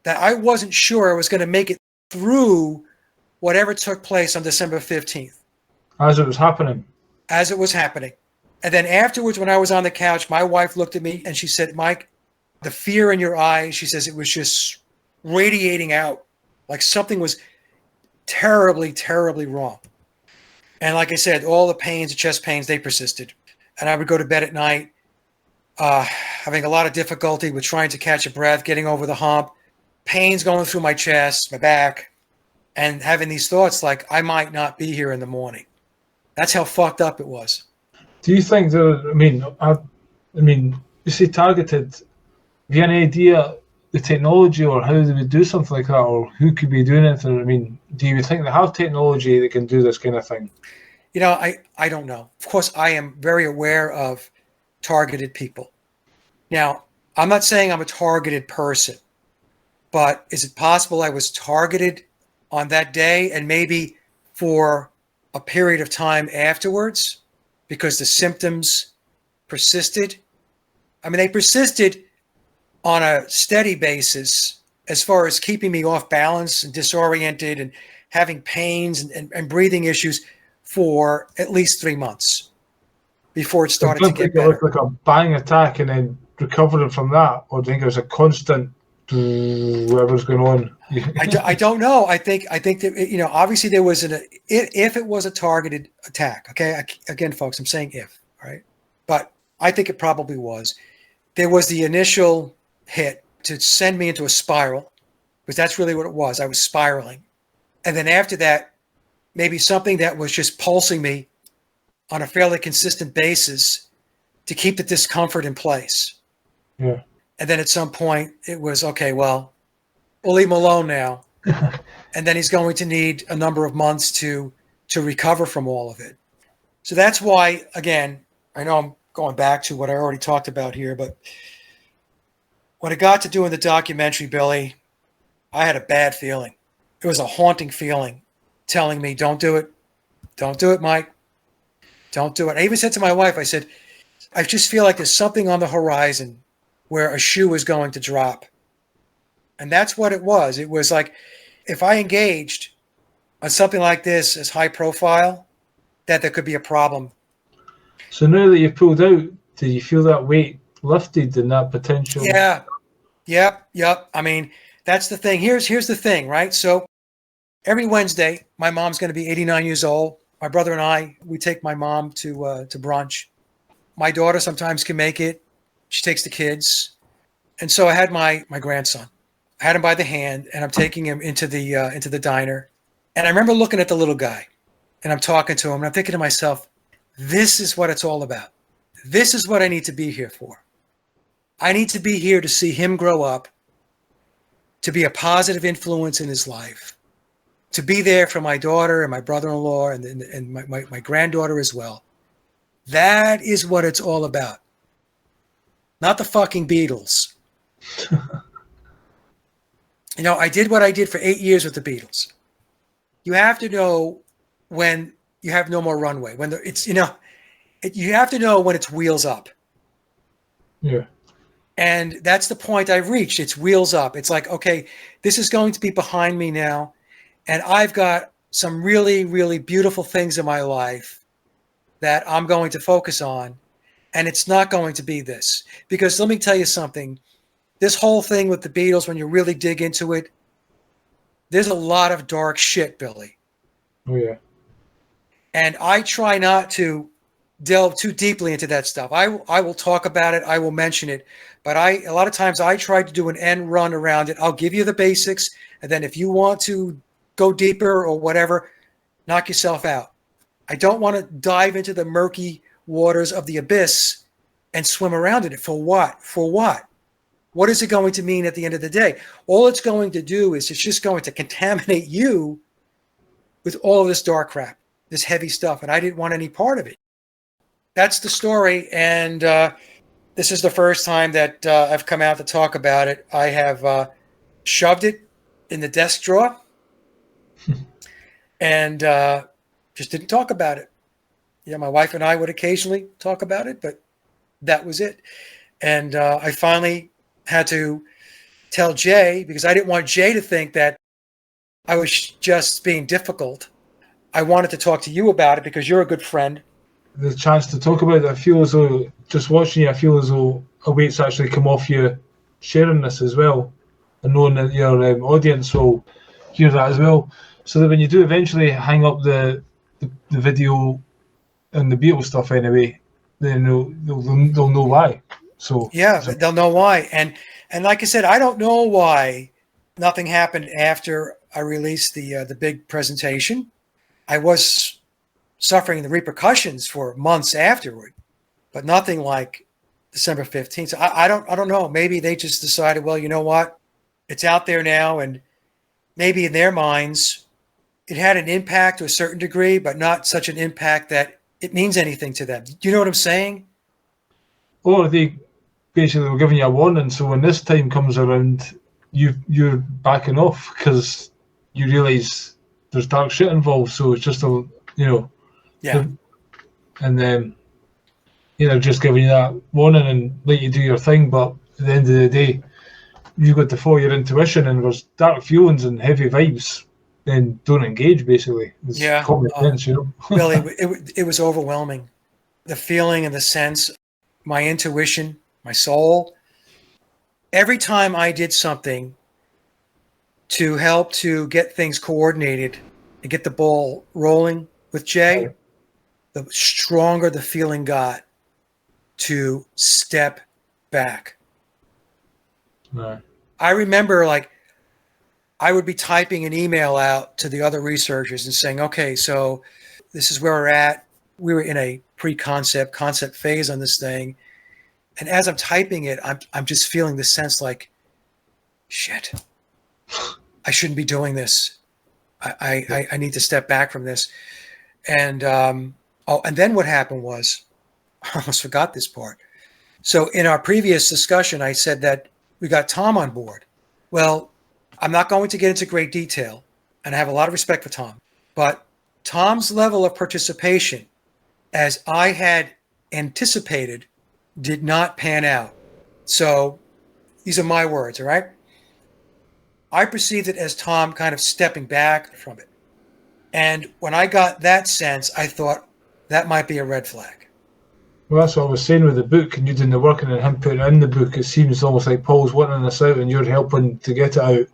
That I wasn't sure I was going to make it through whatever took place on December 15th. As it was happening. As it was happening. And then afterwards, when I was on the couch, my wife looked at me and she said, Mike, the fear in your eyes, she says, it was just radiating out like something was terribly, terribly wrong. And like I said, all the pains, the chest pains, they persisted. And I would go to bed at night, having a lot of difficulty with trying to catch a breath, getting over the hump, pains going through my chest, my back, and having these thoughts like I might not be here in the morning. That's how fucked up it was. Do you think I mean, you say targeted. Have you any idea the technology or how they would do something like that, or who could be doing it? I mean, do you think they have technology that can do this kind of thing? You know, I don't know. Of course, I am very aware of targeted people. Now, I'm not saying I'm a targeted person, but is it possible I was targeted on that day and maybe for a period of time afterwards because the symptoms persisted? I mean, they persisted on a steady basis as far as keeping me off balance and disoriented and having pains and breathing issues for at least 3 months before it started to get better. It looked like a bang attack and then recovering from that, or do you think it was a constant whatever's going on? I don't know. I think that, you know, obviously there was if it was a targeted attack. Okay, again, folks, I'm saying if, right? But I think it probably was. There was the initial hit to send me into a spiral, because that's really what it was. I was spiraling, and then after that, maybe something that was just pulsing me on a fairly consistent basis to keep the discomfort in place. Yeah. And then at some point it was, okay, well, we'll leave him alone now. And then he's going to need a number of months to recover from all of it. So that's why, again, I know I'm going back to what I already talked about here, but when it got to doing the documentary, Billy, I had a bad feeling. It was a haunting feeling telling me, don't do it. Don't do it, Mike. Don't do it. I even said to my wife, I said, I just feel like there's something on the horizon where a shoe is going to drop. And that's what it was. It was like, if I engaged on something like this as high profile, that there could be a problem. So now that you've pulled out, do you feel that weight lifted and that potential? Yeah. Yep. I mean, that's the thing. Here's the thing, right? So every Wednesday, my mom's going to be 89 years old. My brother and I, we take my mom to brunch. My daughter sometimes can make it. She takes the kids. And so I had my grandson. I had him by the hand, and I'm taking him into the diner. And I remember looking at the little guy, and I'm talking to him, and I'm thinking to myself, this is what it's all about. This is what I need to be here for. I need to be here to see him grow up, to be a positive influence in his life, to be there for my daughter and my brother-in-law and my granddaughter as well. That is what it's all about. Not the fucking Beatles. You know, I did what I did for 8 years with the Beatles. You have to know when you have no more runway. When you have to know when it's wheels up. Yeah. And that's the point I've reached. It's wheels up. It's like, okay, this is going to be behind me now. And I've got some really, really beautiful things in my life that I'm going to focus on. And it's not going to be this. Because let me tell you something. This whole thing with the Beatles, when you really dig into it, there's a lot of dark shit, Billy. Oh, yeah. And I try not to delve too deeply into that stuff. I will talk about it. I will mention it. But a lot of times I try to do an end run around it. I'll give you the basics. And then if you want to go deeper or whatever, knock yourself out. I don't want to dive into the murky waters of the abyss and swim around in it. For what? For what? What is it going to mean at the end of the day? All it's going to do is it's just going to contaminate you with all of this dark crap, this heavy stuff. And I didn't want any part of it. That's the story. And this is the first time that I've come out to talk about it. I have shoved it in the desk drawer and just didn't talk about it. Yeah, my wife and I would occasionally talk about it, but that was it. And I finally had to tell Jay, because I didn't want Jay to think that I was just being difficult. I wanted to talk to you about it because you're a good friend. The chance to talk about it, I feel as though, just watching you, I feel as though a weight's actually come off you sharing this as well, and knowing that your audience will hear that as well, so that when you do eventually hang up the video and the Beatles stuff anyway, then they'll know why. So yeah, they'll know why. And like I said, I don't know why nothing happened after I released the big presentation. I was suffering the repercussions for months afterward, but nothing like December 15th. So I don't know. Maybe they just decided, well, you know what? It's out there now, and maybe in their minds it had an impact to a certain degree, but not such an impact that it means anything to them. Do you know what I'm saying? Or they basically were giving you a warning, so when this time comes around, you're backing off because you realise there's dark shit involved. So it's just Yeah. And then just giving you that warning and let you do your thing. But at the end of the day, you've got to follow your intuition, and there's dark feelings and heavy vibes. Then don't engage. Basically, it's common sense, Billy, it was overwhelming. The feeling and the sense, my intuition, my soul. Every time I did something to help to get things coordinated and get the ball rolling with Jay, the stronger the feeling got to step back. Right. I remember, like, I would be typing an email out to the other researchers and saying, okay, so this is where we're at. We were in a concept phase on this thing. And as I'm typing it, I'm just feeling the sense like, shit, I shouldn't be doing this. I need to step back from this. And and then what happened was, I almost forgot this part. So in our previous discussion, I said that we got Tom on board. Well, I'm not going to get into great detail, and I have a lot of respect for Tom, but Tom's level of participation, as I had anticipated, did not pan out. So these are my words, all right? I perceived it as Tom kind of stepping back from it. And when I got that sense, I thought that might be a red flag. Well, that's what I was saying with the book, and you doing the working and him putting it in the book. It seems almost like Paul's wanting this out and you're helping to get it out.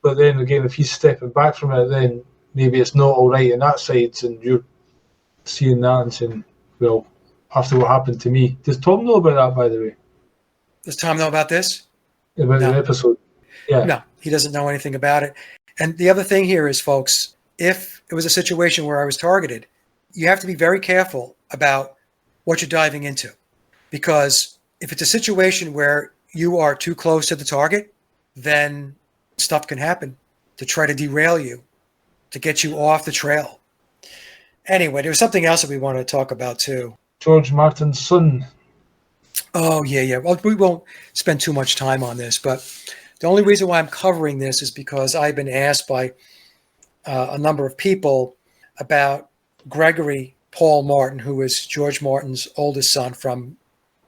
But then again, if he's stepping back from it, then maybe it's not all right in that side, and you're seeing that and saying, well, after what happened to me. Does Tom know about that, by the way? Does Tom know about this? About the episode? Yeah. No, he doesn't know anything about it. And the other thing here is, folks, if it was a situation where I was targeted, you have to be very careful about what you're diving into. Because if it's a situation where you are too close to the target, then stuff can happen to try to derail you, to get you off the trail. Anyway, there was something else that we wanted to talk about too. George Martin's son. Oh, yeah. Well, we won't spend too much time on this, but the only reason why I'm covering this is because I've been asked by a number of people about Gregory Paul Martin, who is George Martin's oldest son from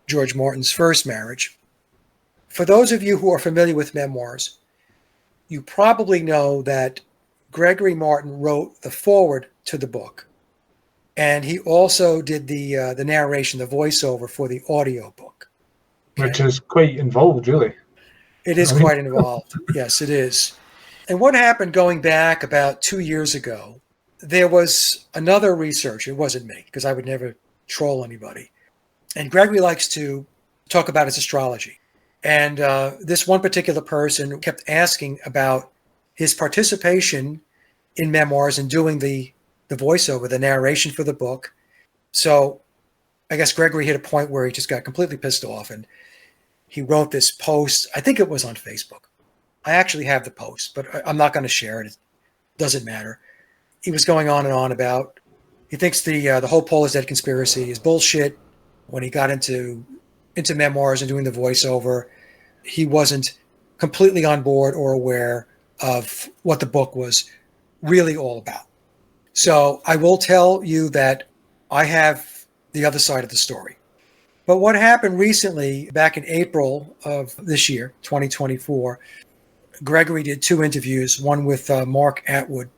George Martin's first marriage. For those of you who are familiar with memoirs, you probably know that Gregory Martin wrote the foreword to the book, and he also did the narration, the voiceover for the audio book. Okay? Which is quite involved, really. It is I mean, quite involved. Yes, it is. And what happened going back about 2 years ago, there was another researcher, it wasn't me, because I would never troll anybody. And Gregory likes to talk about his astrology. And this one particular person kept asking about his participation in memoirs and doing the voiceover, the narration for the book. So I guess Gregory hit a point where he just got completely pissed off, and he wrote this post. I think it was on Facebook. I actually have the post, but I'm not going to share it. It doesn't matter. He was going on and on about, he thinks the whole Paul is dead conspiracy is bullshit. When he got into memoirs and doing the voiceover, he wasn't completely on board or aware of what the book was really all about. So I will tell you that I have the other side of the story. But what happened recently, back in April of this year, 2024, Gregory did 2 interviews, one with Mark Atwood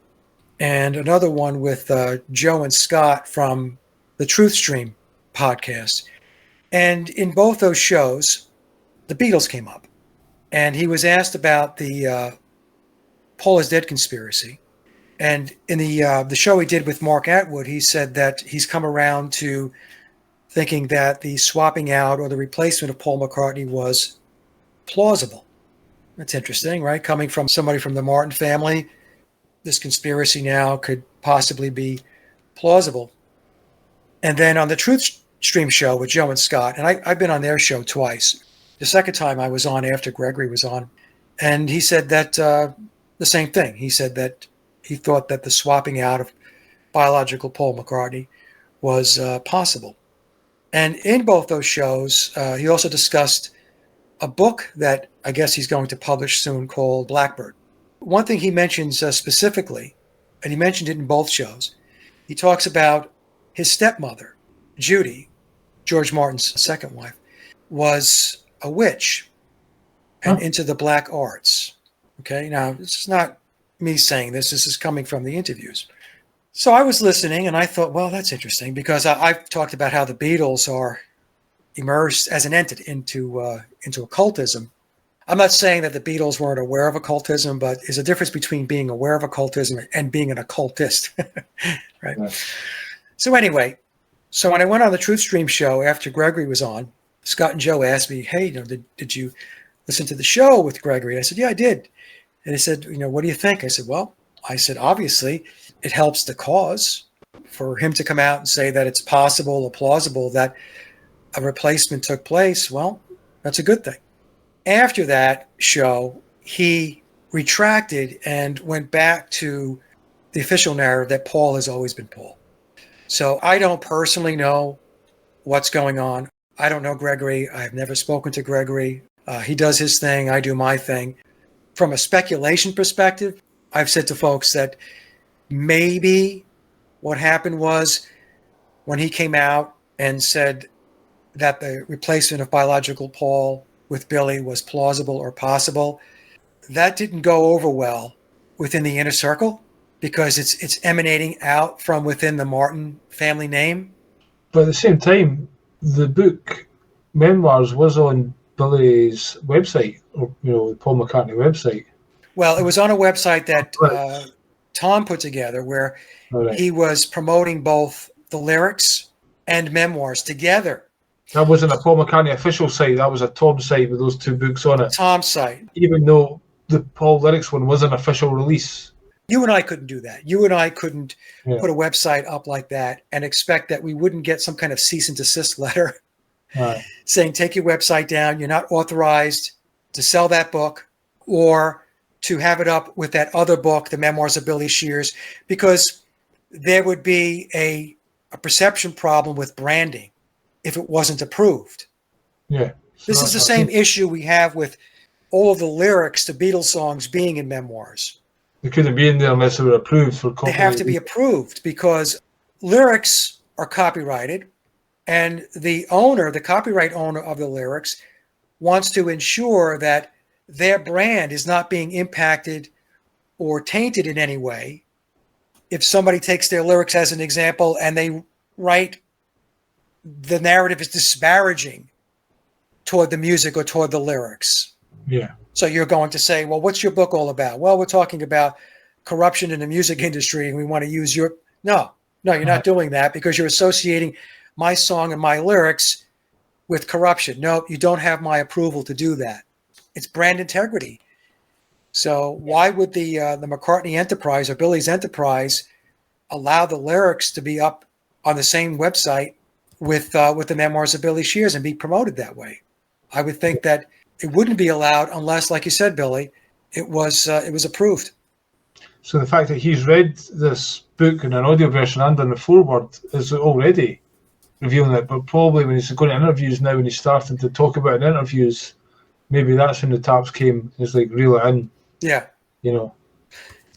and another one with Joe and Scott from the Truth Stream podcast. And in both those shows, the Beatles came up. And he was asked about the Paul is dead conspiracy. And in the show he did with Mark Atwood, he said that he's come around to thinking that the swapping out or the replacement of Paul McCartney was plausible. That's interesting, right? Coming from somebody from the Martin family, this conspiracy now could possibly be plausible. And then on the Truth Stream show with Joe and Scott, and I've been on their show twice. The second time I was on after Gregory was on, and he said that the same thing. He said that he thought that the swapping out of biological Paul McCartney was possible. And in both those shows, he also discussed a book that I guess he's going to publish soon called Blackbird. One thing he mentions specifically, and he mentioned it in both shows, he talks about his stepmother, Judy, George Martin's second wife, was a witch and into the black arts. Okay, now this is not me saying this. This is coming from the interviews. So I was listening and I thought, well, that's interesting because I've talked about how the Beatles are immersed as an entity into occultism. I'm not saying that the Beatles weren't aware of occultism, but there's a difference between being aware of occultism and being an occultist, right? Yeah. So anyway, so when I went on the Truth Stream show after Gregory was on, Scott and Joe asked me, hey, did you listen to the show with Gregory? I said, yeah, I did. And they said, what do you think? I said, obviously it helps the cause for him to come out and say that it's possible or plausible that a replacement took place. Well, that's a good thing. After that show, he retracted and went back to the official narrative that Paul has always been Paul. So I don't personally know what's going on. I don't know Gregory. I've never spoken to Gregory. He does his thing. I do my thing. From a speculation perspective, I've said to folks that maybe what happened was when he came out and said that the replacement of biological Paul with Billy was plausible or possible, that didn't go over well within the inner circle because it's emanating out from within the Martin family name. But at the same time, the book Memoirs was on Billy's website, or the Paul McCartney website. Well, it was on a website that Tom put together where he was promoting both the lyrics and memoirs together. That wasn't a Paul McCartney official site. That was a Tom site with those 2 books on it. Tom's site. Even though the Paul lyrics one was an official release. You and I couldn't do that. You and I couldn't put a website up like that and expect that we wouldn't get some kind of cease and desist letter saying, take your website down. You're not authorized to sell that book or to have it up with that other book, The Memoirs of Billy Shears, because there would be a perception problem with branding if it wasn't approved. Yeah. So this is the same issue we have with all of the lyrics to Beatles songs being in memoirs. They couldn't be in there unless they were approved for copyright. They have to be approved because lyrics are copyrighted and the copyright owner of the lyrics wants to ensure that their brand is not being impacted or tainted in any way if somebody takes their lyrics as an example and they write the narrative is disparaging toward the music or toward the lyrics. Yeah. So you're going to say, well, what's your book all about? Well, we're talking about corruption in the music industry and we want to use your... No, you're not doing that because you're associating my song and my lyrics with corruption. No, you don't have my approval to do that. It's brand integrity. So why would the McCartney Enterprise or Billy's Enterprise allow the lyrics to be up on the same website with the memoirs of Billy Shears and be promoted that way? I would think that it wouldn't be allowed unless, like you said, Billy, it was approved. So the fact that he's read this book in an audio version and in the foreword is already revealing it. But probably when he's going to interviews now, when he's starting to talk about in interviews, maybe that's when the taps came. It's like reel it in. Yeah. You know.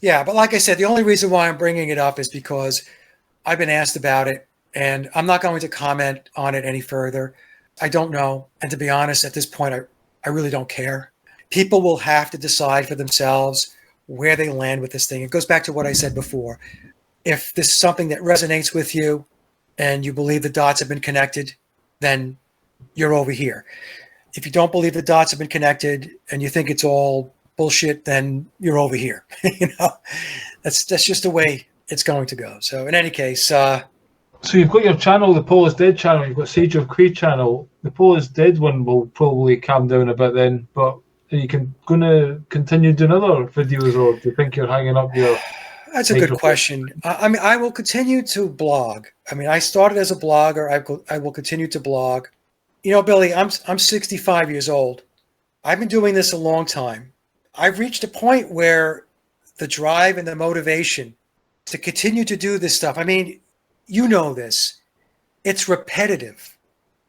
Yeah, but like I said, the only reason why I'm bringing it up is because I've been asked about it, and I'm not going to comment on it any further. I don't know. And to be honest, at this point, I really don't care. People will have to decide for themselves where they land with this thing. It goes back to what I said before. If this is something that resonates with you and you believe the dots have been connected, then you're over here. If you don't believe the dots have been connected and you think it's all bullshit, then you're over here. You know, that's just the way it's going to go. So in any case, so you've got your channel, the Paul is Dead channel. You've got Sage of Quay channel. The Paul is Dead one will probably calm down a bit then, but are you going to continue doing other videos, or do you think you're hanging up your... That's a good question. I mean, I will continue to blog. I mean, I started as a blogger. I will continue to blog. You know, Billy, I'm 65 years old. I've been doing this a long time. I've reached a point where the drive and the motivation to continue to do this stuff, I mean, you know this, it's repetitive,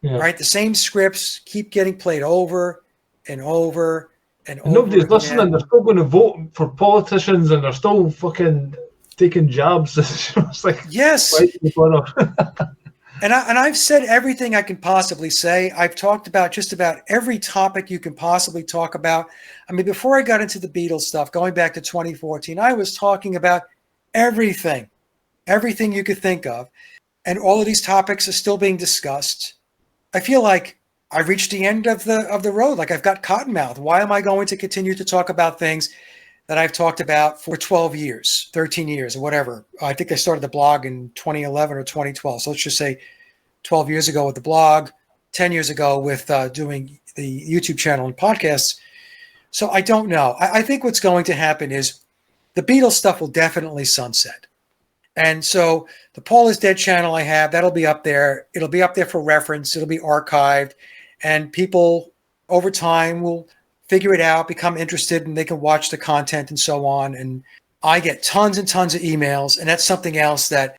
right? The same scripts keep getting played over and over and over. Nobody's listening. They're still going to vote for politicians and they're still fucking taking jabs. It's like, yes. And I've said everything I can possibly say. I've talked about just about every topic you can possibly talk about. I mean, before I got into the Beatles stuff, going back to 2014, I was talking about everything you could think of. And all of these topics are still being discussed. I feel like I've reached the end of the road. Like I've got cottonmouth. Why am I going to continue to talk about things that I've talked about for 12 years, 13 years, or whatever? I think I started the blog in 2011 or 2012. So let's just say 12 years ago with the blog, 10 years ago with doing the YouTube channel and podcasts. So I don't know. I think what's going to happen is the Beatles stuff will definitely sunset. And so the Paul is Dead channel I have, that'll be up there. It'll be up there for reference. It'll be archived. And people over time will figure it out, become interested, and they can watch the content and so on. And I get tons and tons of emails. And that's something else that,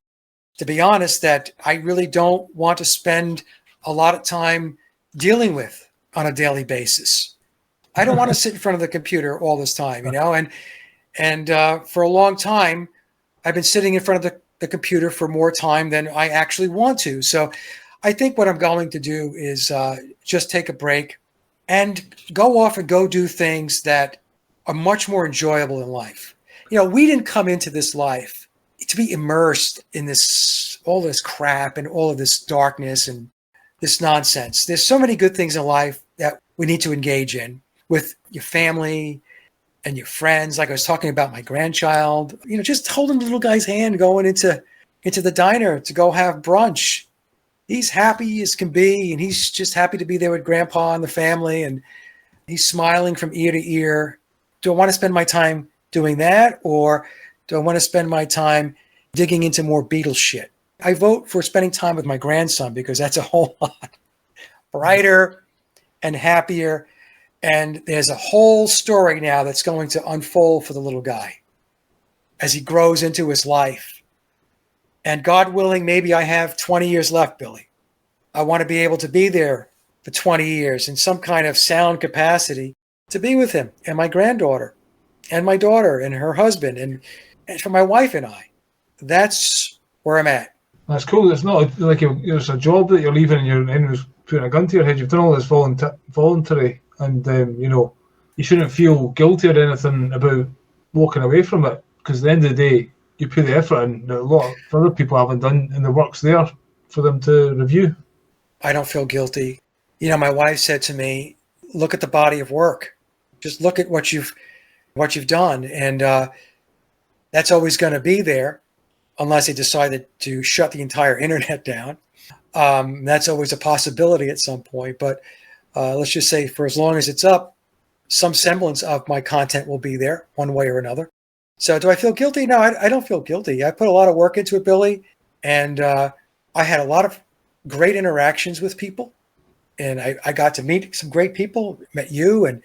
to be honest, that I really don't want to spend a lot of time dealing with on a daily basis. I don't want to sit in front of the computer all this time, you know, and for a long time, I've been sitting in front of the computer for more time than I actually want to. So I think what I'm going to do is just take a break and go off and go do things that are much more enjoyable in life. You know, we didn't come into this life to be immersed in all this crap and all of this darkness and this nonsense. There's so many good things in life that we need to engage in with your family and your friends. Like I was talking about my grandchild, you know, just holding the little guy's hand going into the diner to go have brunch. He's happy as can be, and he's just happy to be there with grandpa and the family, and he's smiling from ear to ear. Do I want to spend my time doing that, or do I want to spend my time digging into more Beatles shit? I vote for spending time with my grandson because that's a whole lot brighter and happier. And there's a whole story now that's going to unfold for the little guy as he grows into his life. And God willing, maybe I have 20 years left, Billy. I want to be able to be there for 20 years in some kind of sound capacity to be with him and my granddaughter and my daughter and her husband and for my wife and I. That's where I'm at. That's cool. It's not like it's a job that you're leaving and you're in putting a gun to your head. You've done all this voluntary. And, you know, you shouldn't feel guilty or anything about walking away from it, because at the end of the day, you put the effort in that a lot of other people haven't done, and the work's there for them to review. I don't feel guilty. My wife said to me, look at the body of work. Just look at what you've done. And that's always going to be there unless they decided to shut the entire internet down. That's always a possibility at some point. But let's just say for as long as it's up, some semblance of my content will be there one way or another. So do I feel guilty? No, I don't feel guilty. I put a lot of work into it, Billy. And I had a lot of great interactions with people. And I got to meet some great people, met you and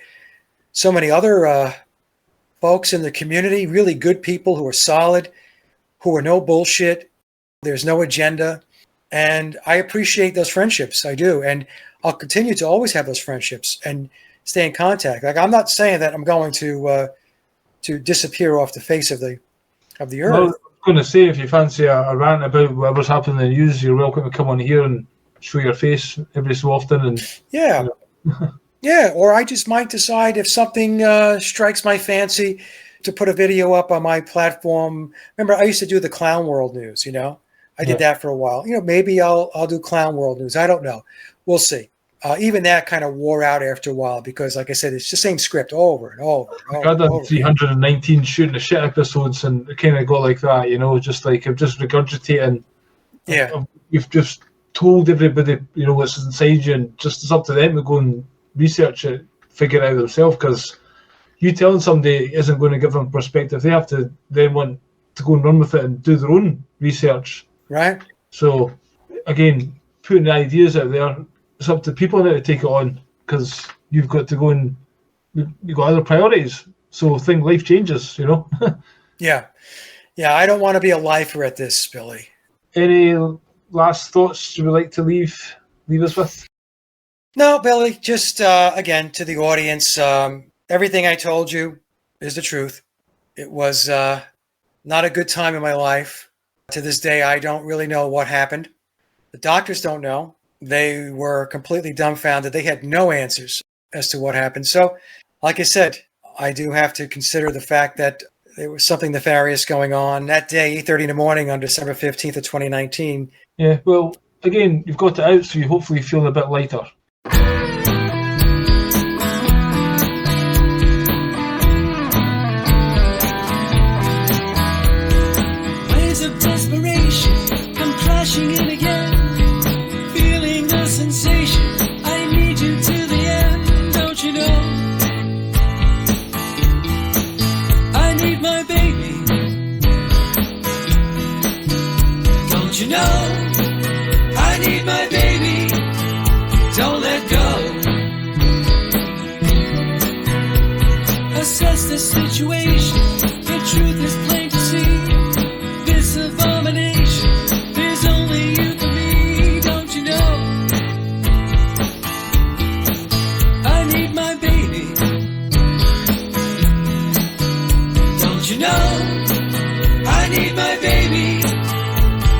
so many other folks in the community, really good people who are solid, who are no bullshit. There's no agenda. And I appreciate those friendships. I do. And I'll continue to always have those friendships and stay in contact. Like, I'm not saying that I'm going to disappear off the face of the earth. Well, I was going to say, if you fancy a rant about whatever's happening in the news, you're welcome to come on here and show your face every so often. And yeah. Yeah, or I just might decide if something strikes my fancy to put a video up on my platform. Remember, I used to do the Clown World News, I did that for a while. Maybe I'll do Clown World News. I don't know. We'll see. Even that kind of wore out after a while because, like I said, it's the same script over and over. I've done 319 shooting the shit episodes, and it kind of got like that, just like I'm just regurgitating. Yeah. You've just told everybody, what's inside you, and just it's up to them to go and research it, figure it out themselves, because you telling somebody isn't going to give them perspective. They have to then want to go and run with it and do their own research. Right. So, again, putting the ideas out there, it's up to people now to take it on, because you've got to go and you've got other priorities. So life changes, Yeah. Yeah, I don't want to be a lifer at this, Billy. Any last thoughts you would like to leave us with? No, Billy, just again, to the audience, everything I told you is the truth. It was not a good time in my life. To this day, I don't really know what happened. The doctors don't know. They were completely dumbfounded. They had no answers as to what happened. So, like I said, I do have to consider the fact that there was something nefarious going on that day, 8:30 in the morning on December 15th of 2019. Yeah, well, again, you've got it out, so you hopefully feel a bit lighter. Waves of desperation come crashing in again. Feeling the sensation, I need you to the end, don't you know? I need my baby, don't you know? I need my baby, don't let go. Assess the situation, the truth is plain to see. This abomination, there's only you for me, don't you know? I need my baby, don't you know? I need my baby,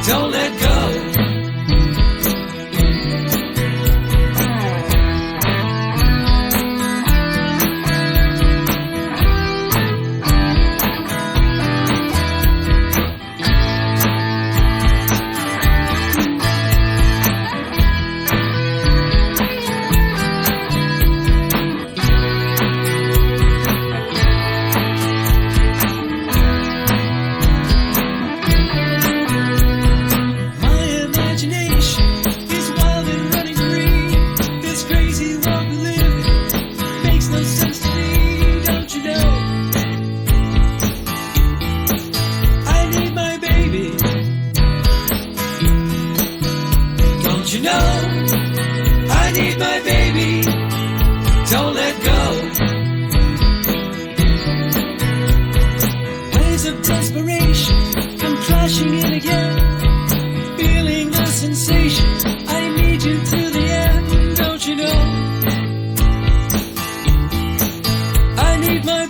don't let go. I need my